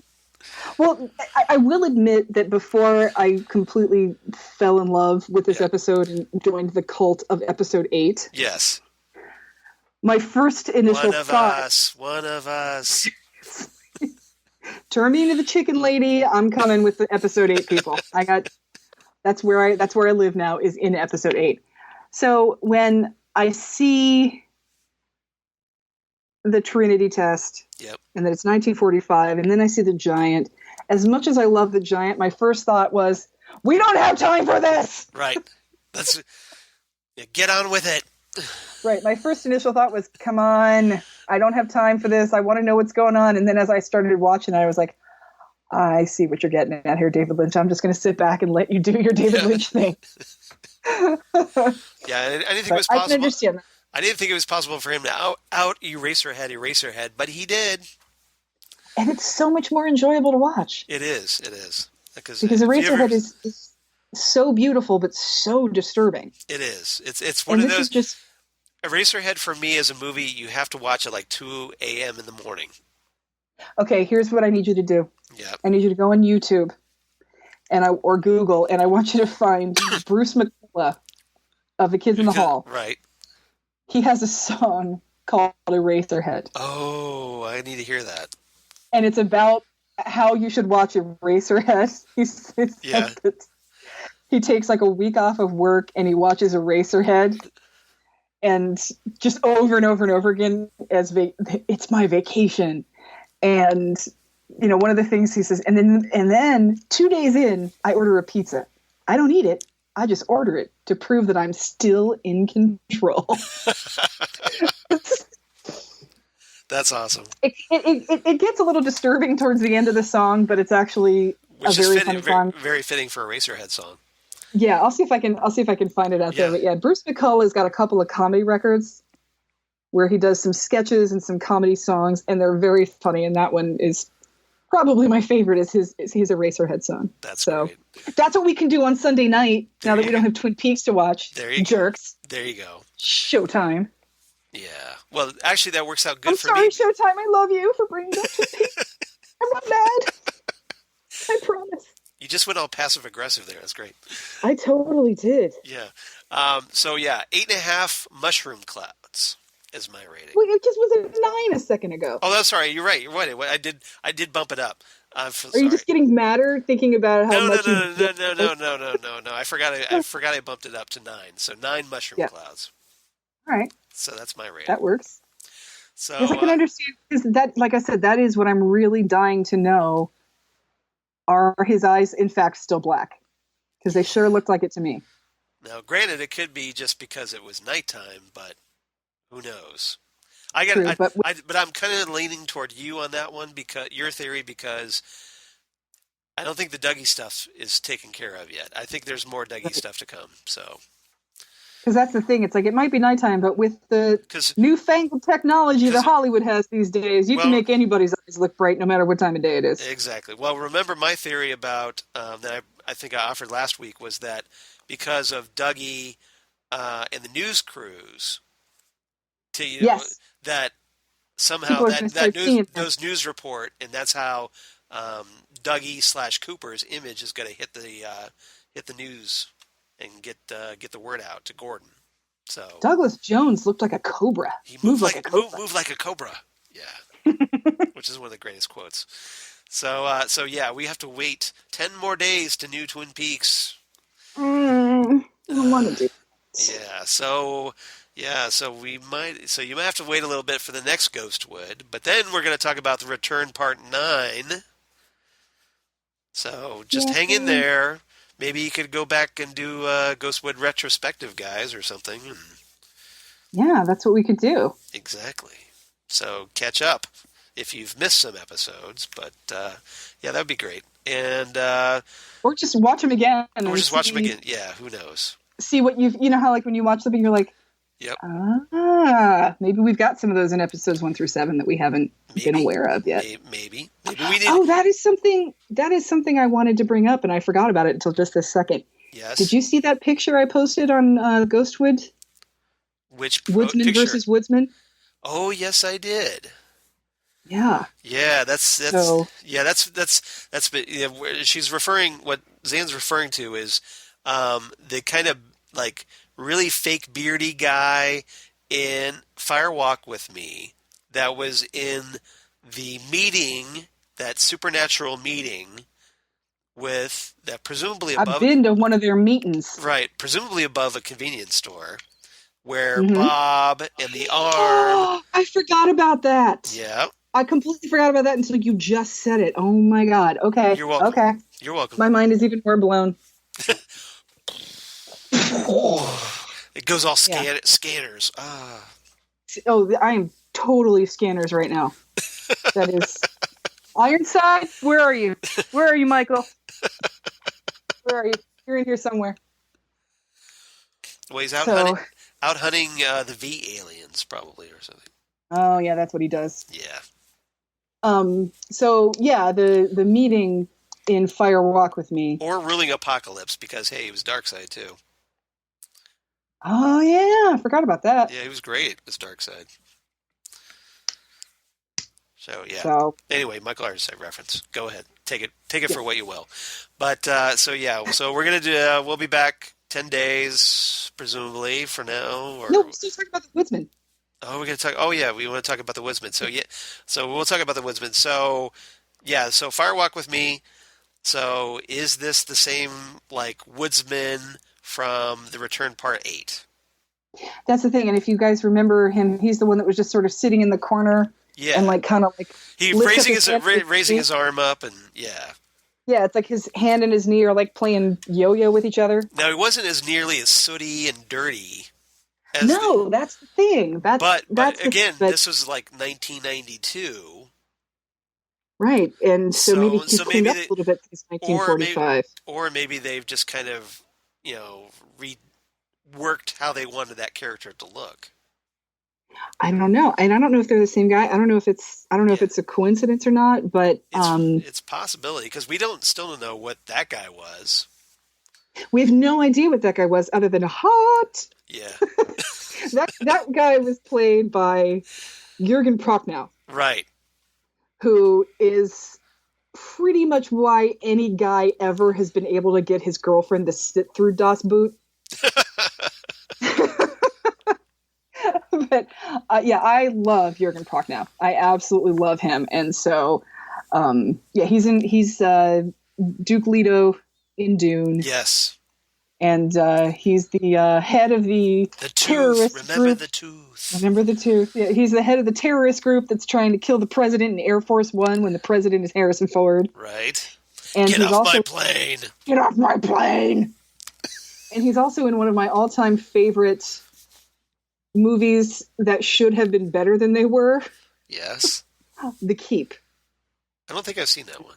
S1: Well, I will admit that before I completely fell in love with this episode and joined the cult of episode 8.
S2: Yes.
S1: My first initial thought...
S2: One of us.
S1: Turn me into the chicken lady. I'm coming with the episode 8 people. That's where I live now, is in episode 8. So when I see the Trinity test, and that it's 1945, and then I see the giant, as much as I love the giant, my first thought was, we don't have time for this.
S2: Right. Get on with it.
S1: Right. My first initial thought was, come on, I don't have time for this. I want to know what's going on. And then as I started watching, I was like, I see what you're getting at here, David Lynch. I'm just going to sit back and let you do your David Lynch thing.
S2: I didn't think it was possible.
S1: I can understand that.
S2: I didn't think it was possible for him to out Eraserhead, but he did.
S1: And it's so much more enjoyable to watch.
S2: It is. It is. Because
S1: Because
S2: if you ever,
S1: Eraserhead is so beautiful, but so disturbing.
S2: it is. It's one
S1: And
S2: of
S1: this is
S2: those.
S1: just,
S2: Eraserhead for me as a movie, you have to watch at like 2 a.m. in the morning.
S1: okay, here's what I need you to do.
S2: Yeah.
S1: I need you to go on YouTube or Google, and I want you to find Bruce McCullough of The Kids in the Hall.
S2: Right.
S1: He has a song called Eraserhead.
S2: Oh, I need to hear that.
S1: And it's about how you should watch Eraserhead.
S2: Yeah.
S1: He takes like a week off of work and he watches Eraserhead, and just over and over and over again it's my vacation. And one of the things he says, and then 2 days in, I order a pizza. I don't eat it. I just order it to prove that I'm still in control.
S2: That's awesome.
S1: It gets a little disturbing towards the end of the song, but it's actually a very funny song.
S2: Very fitting for a Eraserhead song.
S1: Yeah, I'll see if I can find it out there. But yeah, Bruce McCullough has got a couple of comedy records where he does some sketches and some comedy songs, and they're very funny. And that one is probably my favorite. Is his Eraserhead song.
S2: That's great.
S1: That's what we can do on Sunday night now that we don't have Twin Peaks to watch.
S2: There you
S1: jerks.
S2: Go. There you go.
S1: Showtime.
S2: Yeah. Well, actually, that works out good for
S1: me.
S2: me.
S1: I'm sorry, Showtime. I love you for bringing up Twin Peaks. I'm not mad. I promise.
S2: You just went all passive aggressive there. That's great.
S1: I totally did.
S2: Yeah. So yeah, 8.5 mushroom clouds is my rating.
S1: Well, it just was a 9 a second ago.
S2: Oh, that's sorry. You're right. You're right. I did bump it up.
S1: Are you just getting madder thinking about how much?
S2: No. I forgot I bumped it up to 9. So 9 mushroom clouds.
S1: All right.
S2: So that's my rating.
S1: That works.
S2: So
S1: yes, I can understand, because that, like I said, that is what I'm really dying to know. Are his eyes, in fact, still black? Because they sure looked like it to me.
S2: Now, granted, it could be just because it was nighttime, but who knows? But I'm kind of leaning toward you on that one, because your theory, because I don't think the Dougie stuff is taken care of yet. I think there's more Dougie stuff to come. So.
S1: Because that's the thing. It's like, it might be nighttime, but with the newfangled technology that Hollywood has these days, you can make anybody's eyes look bright no matter what time of day it is.
S2: Exactly. Well, remember my theory about that I think I offered last week was that because of Dougie and the news crews, that somehow those news report, and that's how Dougie / Cooper's image is going to hit the news and get the word out to Gordon. So
S1: Douglas Jones looked like a cobra.
S2: He moved like a cobra. Yeah, which is one of the greatest quotes. So yeah, we have to wait 10 more days to new Twin Peaks.
S1: I don't want to do
S2: that. So we might. So you might have to wait a little bit for the next Ghostwood, but then we're going to talk about the Return Part 9. So just hang in there. Maybe you could go back and do Ghostwood retrospective, guys, or something.
S1: Yeah, that's what we could do.
S2: Exactly. So catch up if you've missed some episodes. But yeah, that would be great. And
S1: or just watch them again.
S2: Watch them again. Yeah, who knows?
S1: See what how like when you watch something, you're like,
S2: yep.
S1: Maybe we've got some of those in episodes 1 through 7 that we haven't been aware of yet.
S2: Maybe we did.
S1: Oh, that is something I wanted to bring up, and I forgot about it until just this second.
S2: Yes.
S1: Did you see that picture I posted on Ghostwood?
S2: Which
S1: Woodsman
S2: picture?
S1: Versus Woodsman?
S2: Oh, yes, I did.
S1: Yeah.
S2: Yeah, she's referring, what Zan's referring to is the kind of like really fake beardy guy in Fire Walk with Me that was in the meeting, that supernatural meeting with that presumably above.
S1: I've been to one of their meetings.
S2: Right, presumably above a convenience store where Bob and the arm.
S1: I forgot about that.
S2: Yeah.
S1: I completely forgot about that until you just said it. Oh my God. Okay.
S2: You're welcome.
S1: Okay.
S2: You're welcome.
S1: My mind is even more blown.
S2: It goes all scanners.
S1: Oh, I am totally scanners right now. That is Ironside. Where are you? Where are you, Michael? Where are you? You're in here somewhere.
S2: Well, he's out hunting the V aliens, probably, or something.
S1: Oh yeah, that's what he does.
S2: Yeah.
S1: So yeah, the meeting in Fire Walk with Me.
S2: Or ruling Apocalypse, because hey, he was Darkseid too.
S1: Oh yeah, I forgot about that.
S2: Yeah, he was great as Darkseid. So yeah.
S1: So
S2: Anyway, Michael Ironside reference. Go ahead, take it
S1: yeah.
S2: for what you will. But so yeah, so we're gonna do. We'll be back 10 days, presumably, for now. Or
S1: No, we're still talking about the Woodsman.
S2: oh, we're gonna talk. Oh yeah, we want to talk about the Woodsman. So yeah, so we'll talk about the Woodsman. So yeah, so Firewalk with Me. So is this the same like Woodsman from the Return Part 8?
S1: That's the thing. And if you guys remember him, he's the one that was just sort of sitting in the corner and
S2: Yeah,
S1: like kind of like
S2: he
S1: lifts up
S2: raising his arm up, and yeah.
S1: Yeah, it's like his hand and his knee are like playing yo-yo with each other.
S2: Now he wasn't as nearly as sooty and dirty as
S1: No, that's the thing.
S2: but
S1: that's
S2: again, this was like 1992.
S1: Right, and so maybe he's
S2: so
S1: cleaned
S2: maybe
S1: up a little bit since
S2: or
S1: 1945.
S2: maybe they've just kind of reworked how they wanted that character to look.
S1: I don't know, and I don't know if they're the same guy. I don't know if it's a coincidence or not, but
S2: It's a possibility because we still don't know what that guy was.
S1: we have no idea what that guy was other than hot.
S2: Yeah,
S1: that guy was played by Jürgen Prochnow,
S2: right.
S1: who is pretty much why any guy ever has been able to get his girlfriend to sit through Das Boot. But yeah, I love Jürgen Prochnow. I absolutely love him, and so yeah, he's Duke Leto in Dune.
S2: Yes,
S1: and he's the head of the terrorist
S2: Remember
S1: group.
S2: the tooth.
S1: Remember the tooth. Yeah, he's the head of the terrorist group that's trying to kill the president in Air Force One when the president is Harrison Ford.
S2: Right.
S1: And
S2: Get
S1: he's
S2: off
S1: also,
S2: my plane.
S1: Get off my plane. And he's also in one of my all-time favorite movies that should have been better than they were.
S2: Yes.
S1: The Keep.
S2: I don't think I've seen that one.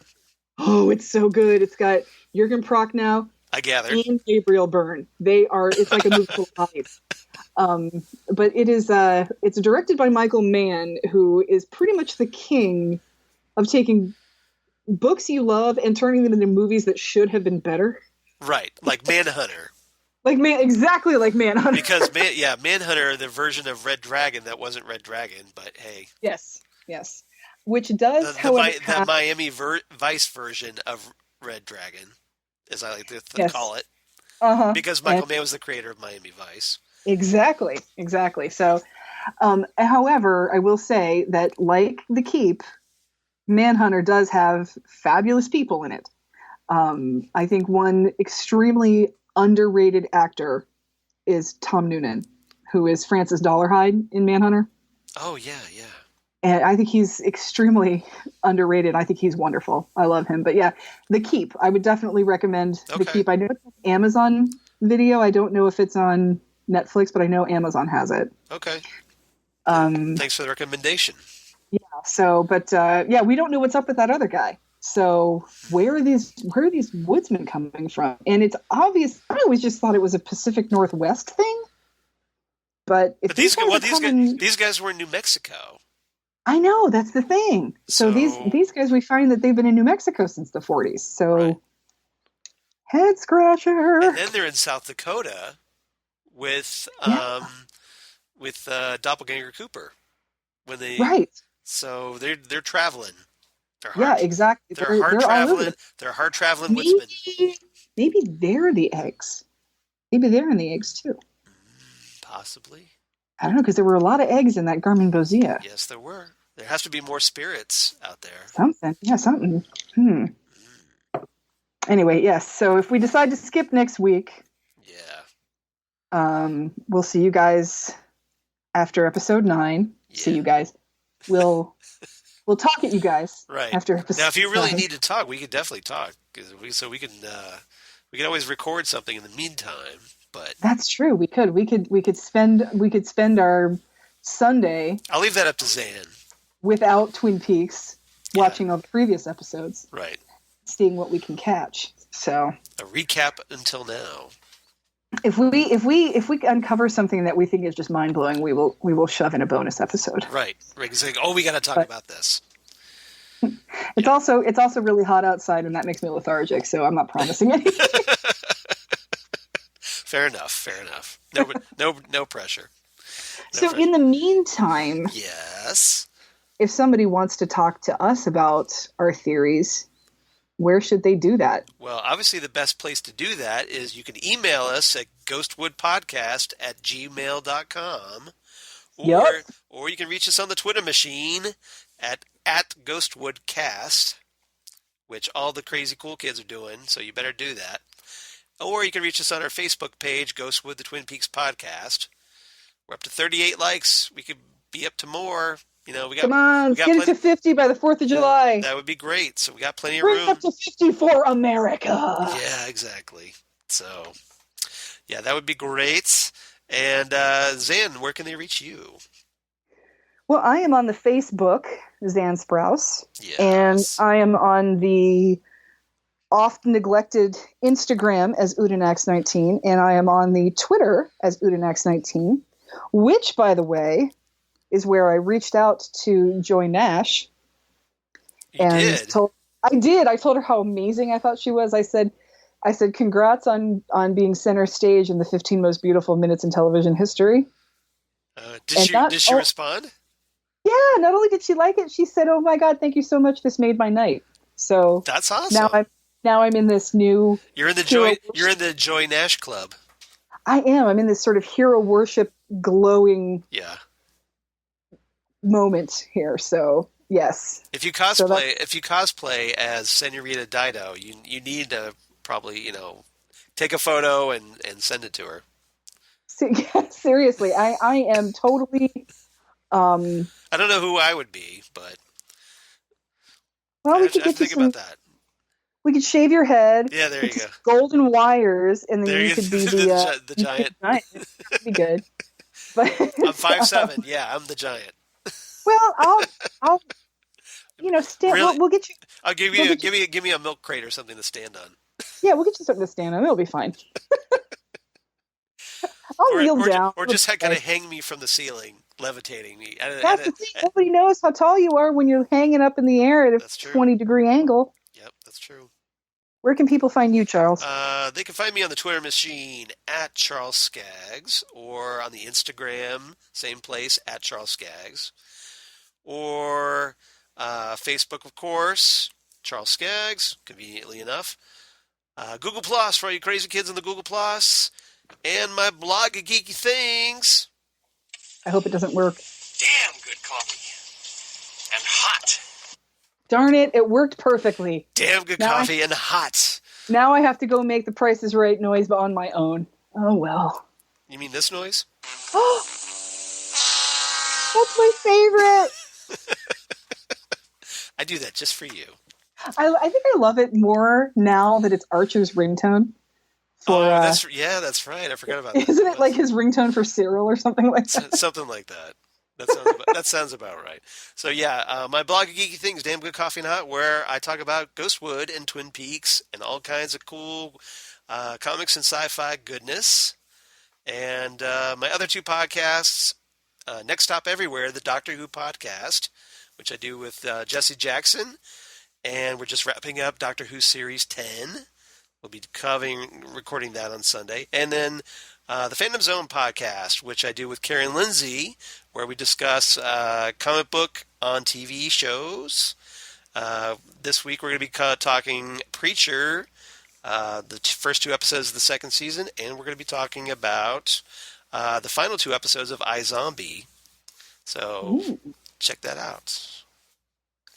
S1: Oh, it's so good. It's got Jürgen Prochnow
S2: I gather.
S1: and Gabriel Byrne. It's like a movie full of life. But it's directed by Michael Mann, who is pretty much the king of taking books you love and turning them into movies that should have been better.
S2: Right, like Manhunter.
S1: Exactly like Manhunter.
S2: Because Manhunter, the version of Red Dragon that wasn't Red Dragon, but hey.
S1: Yes. Which does, however,
S2: the Miami Vice version of Red Dragon, as I like to call it.
S1: Uh-huh.
S2: Because Michael Mann was the creator of Miami Vice.
S1: Exactly. So, however, I will say that, like The Keep, Manhunter does have fabulous people in it. I think one extremely underrated actor is Tom Noonan, who is Francis Dollarhide in Manhunter.
S2: Oh, yeah.
S1: And I think he's extremely underrated. I think he's wonderful. I love him. But yeah, The Keep. I would definitely recommend The Keep. I know it's on Amazon Video. I don't know if it's on Netflix, but I know Amazon has it.
S2: Okay. Thanks for the recommendation.
S1: Yeah. So, but yeah, we don't know what's up with that other guy. So where are these woodsmen coming from? And it's obvious. I always just thought it was a Pacific Northwest thing. But if these
S2: guys were in New Mexico.
S1: I know, that's the thing. So these guys, we find that they've been in New Mexico since the 40s. So right. Head scratcher.
S2: And then they're in South Dakota with Doppelganger Cooper when they
S1: right.
S2: So they're traveling.
S1: Exactly.
S2: They're hard traveling woodsmen.
S1: Maybe they're the eggs. Maybe they're in the eggs too.
S2: Possibly.
S1: I don't know, because there were a lot of eggs in that Garmin Bozia.
S2: Yes, there were. There has to be more spirits out there.
S1: Something. Yeah, something. Anyway, yes. So if we decide to skip next week, we'll see you guys after episode 9. Yeah. See you guys. We'll talk at you guys after episode 9.
S2: Now, if you really need to talk, we could definitely talk. We can always record something in the meantime. But
S1: that's true. We could spend our Sunday.
S2: I'll leave that up to Zan. Without
S1: Twin Peaks, watching all the previous episodes.
S2: Right.
S1: Seeing what we can catch. So
S2: a recap until now.
S1: If we uncover something that we think is just mind blowing, we will shove in a bonus episode.
S2: Right. It's like, we got to talk about this.
S1: It's also really hot outside, and that makes me lethargic. So I'm not promising anything.
S2: Fair enough. No pressure.
S1: So in the meantime,
S2: yes,
S1: if somebody wants to talk to us about our theories, where should they do that?
S2: Well, obviously the best place to do that is you can email us at ghostwoodpodcast@gmail.com. Or you can reach us on the Twitter machine at @GhostwoodCast, which all the crazy cool kids are doing, so you better do that. Or you can reach us on our Facebook page, Ghostwood, the Twin Peaks Podcast. We're up to 38 likes. We could be up to more.
S1: Come on, let's get it to 50 by the 4th of July.
S2: That would be great. So we got plenty of
S1: room.
S2: Bring
S1: up to 50 for America.
S2: Yeah, exactly. So, yeah, that would be great. And Zan, where can they reach you?
S1: Well, I am on the Facebook, Zan Sprouse.
S2: Yes.
S1: And I am on the oft neglected Instagram as Udinax19. And I am on the Twitter as Udinax19, which, by the way, is where I reached out to Joy Nash.
S2: You did?
S1: I told her how amazing I thought she was. I said, congrats on being center stage in the 15 most beautiful minutes in television history.
S2: Did she respond?
S1: Yeah, not only did she like it, she said, "Oh my God, thank you so much. This made my night." So
S2: that's awesome.
S1: Now I'm in this new.
S2: You're in the Joy Nash Club.
S1: I am. I'm in this sort of hero worship, glowing.
S2: Yeah.
S1: Moment here. So yes.
S2: If you cosplay as Senorita Dido, you need to probably take a photo and send it to her.
S1: Seriously, I am totally.
S2: I don't know who I would be, but
S1: well, we could think about that. We could shave your head.
S2: Yeah, there you go.
S1: Golden wires, and then you could be
S2: the giant.
S1: That'd be good. But
S2: I'm 5'7". Yeah, I'm the giant.
S1: Well, I'll stand.
S2: Really?
S1: We'll get you.
S2: I'll give me a milk crate or something to stand on.
S1: Yeah, we'll get you something to stand on. It'll be fine. I'll kneel down.
S2: Or just kind of hang me from the ceiling, levitating me.
S1: That's the thing. Nobody knows how tall you are when you're hanging up in the air at a 20-degree angle.
S2: Yep, that's true.
S1: Where can people find you, Charles?
S2: They can find me on the Twitter machine at Charles Skaggs, or on the Instagram, same place, at Charles Skaggs. Or Facebook, of course, Charles Skaggs, conveniently enough. Google Plus for all you crazy kids in the Google Plus. And my blog of geeky things.
S1: I hope it doesn't work.
S2: Damn good coffee. And hot.
S1: Darn it, it worked perfectly.
S2: Damn good coffee and hot.
S1: Now I have to go make the Price is Right noise on my own. Oh, well.
S2: You mean this noise?
S1: Oh, that's my favorite.
S2: I do that just for you.
S1: I think I love it more now that it's Archer's ringtone.
S2: That's right. I forgot about that.
S1: Isn't it like his ringtone for Cyril or something like that?
S2: Something like that. That sounds about right. So yeah, my blog of geeky things, Damn Good Coffee and Hot, where I talk about Ghostwood and Twin Peaks and all kinds of cool comics and sci-fi goodness. And my other two podcasts, Next Stop Everywhere, the Doctor Who podcast, which I do with Jesse Jackson, and we're just wrapping up Doctor Who Series 10. We'll be recording that on Sunday. And then the Fandom Zone podcast, which I do with Karen Lindsay, where we discuss comic book on TV shows. This week we're going to be talking Preacher, the first two episodes of the second season, and we're going to be talking about the final two episodes of iZombie. So check that out.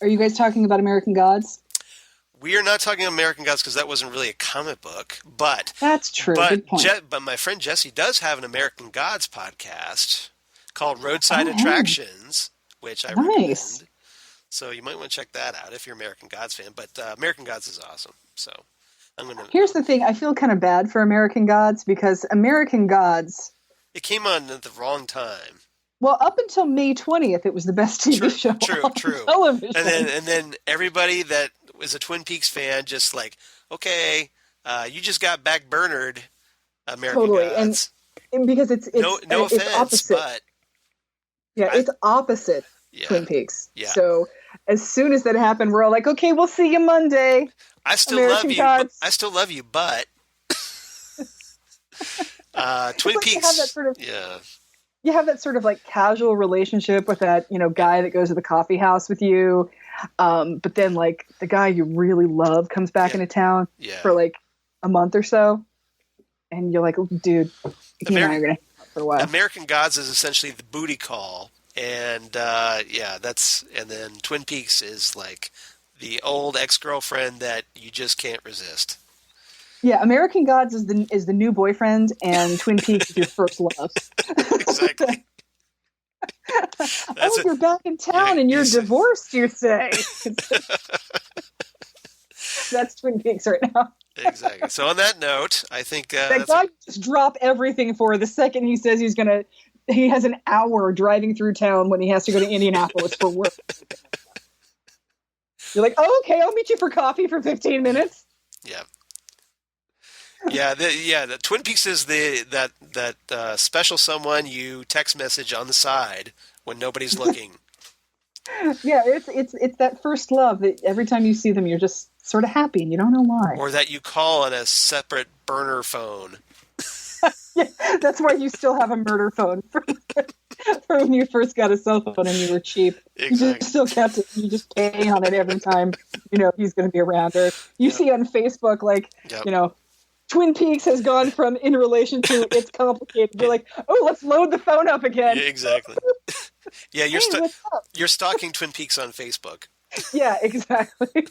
S1: Are you guys talking about American Gods?
S2: We are not talking American Gods because that wasn't really a comic book, but
S1: that's true. Good point.
S2: But my friend Jesse does have an American Gods podcast called Roadside Attractions, which I recommend. So you might want to check that out if you're an American Gods fan. But American Gods is awesome. So
S1: here's the thing: I feel kind of bad for American Gods because American Gods.
S2: It came on at the wrong time.
S1: Well, up until May 20th, it was the best TV show on television.
S2: And then everybody that was a Twin Peaks fan just like, okay, you just got backburnered, American Gods.
S1: And because it's
S2: no offense,
S1: opposite.
S2: but
S1: it's opposite Twin Peaks.
S2: Yeah.
S1: So as soon as that happened, we're all like, okay, we'll see you Monday.
S2: I still
S1: American
S2: love you.
S1: Gods.
S2: I still love you, but Twin
S1: like
S2: Peaks.
S1: You have that sort of like casual relationship with that, guy that goes to the coffee house with you. But then like the guy you really love comes back into town for like a month or so. And you're like, dude, he and I are going to hang out for a while.
S2: American Gods is essentially the booty call. And and then Twin Peaks is like the old ex-girlfriend that you just can't resist.
S1: Yeah, American Gods is the new boyfriend, and Twin Peaks is your first love.
S2: Exactly.
S1: You're back in town and you're divorced, you say. That's Twin Peaks right now.
S2: Exactly. So on that note, I think
S1: that guy just drop everything for the second he says he has an hour driving through town when he has to go to Indianapolis for work. You're like, oh, okay, I'll meet you for coffee for 15 minutes.
S2: Yeah. The Twin Peaks is that special someone you text message on the side when nobody's looking.
S1: Yeah, it's that first love that every time you see them, you're just sort of happy and you don't know why.
S2: Or that you call on a separate burner phone.
S1: Yeah, that's why you still have a murder phone from when you first got a cell phone and you were cheap.
S2: Exactly.
S1: You just still kept it. You just pay on it every time he's going to be around. Or you see on Facebook Twin Peaks has gone from in relation to it's complicated. You're like, oh, let's load the phone up again.
S2: Yeah, exactly. Yeah, you're stalking Twin Peaks on Facebook.
S1: Yeah, exactly.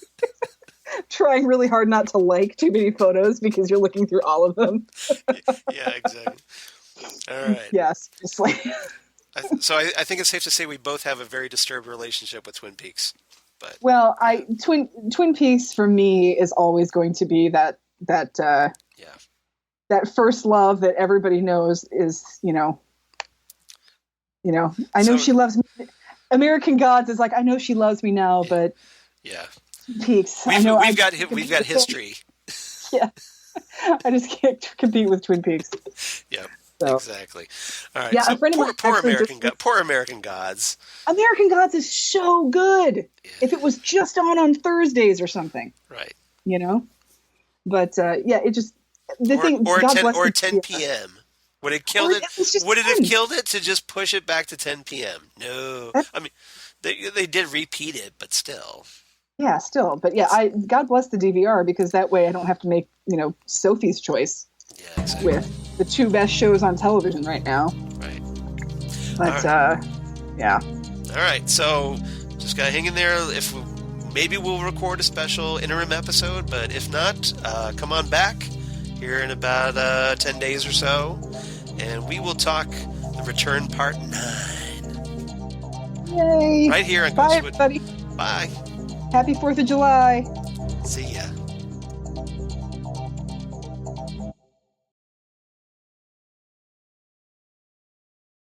S1: Trying really hard not to like too many photos because you're looking through all of them.
S2: Yeah, exactly. All right.
S1: Yes, just like.
S2: So I think it's safe to say we both have a very disturbed relationship with Twin Peaks. But
S1: Twin Peaks for me is always going to be that first love that everybody knows is I know she loves me. American Gods is like, I know she loves me now, but Peaks.
S2: We've got history.
S1: Yeah, I just can't compete with Twin Peaks.
S2: Yeah,
S1: so.
S2: Exactly. All right.
S1: Yeah,
S2: so
S1: a friend of mine
S2: poor American Gods.
S1: American Gods is so good. Yeah. If it was just on Thursdays or something,
S2: right?
S1: But it just the thing.
S2: Or 10 p.m. Would it killed it? Would it have killed it to just push it back to 10 p.m.? No, I mean they did repeat it, but still.
S1: Yeah, still, but God bless the DVR because that way I don't have to make Sophie's choice.
S2: Yeah, exactly.
S1: With the two best shows on television right now.
S2: Right.
S1: But yeah.
S2: All right, so just gotta hang in there. Maybe we'll record a special interim episode, but if not, come on back here in about 10 days or so, and we will talk The Return Part 9.
S1: Yay!
S2: Right here on
S1: Bye,
S2: Ghostwood.
S1: everybody.
S2: Bye.
S1: Happy 4th of July.
S2: See ya.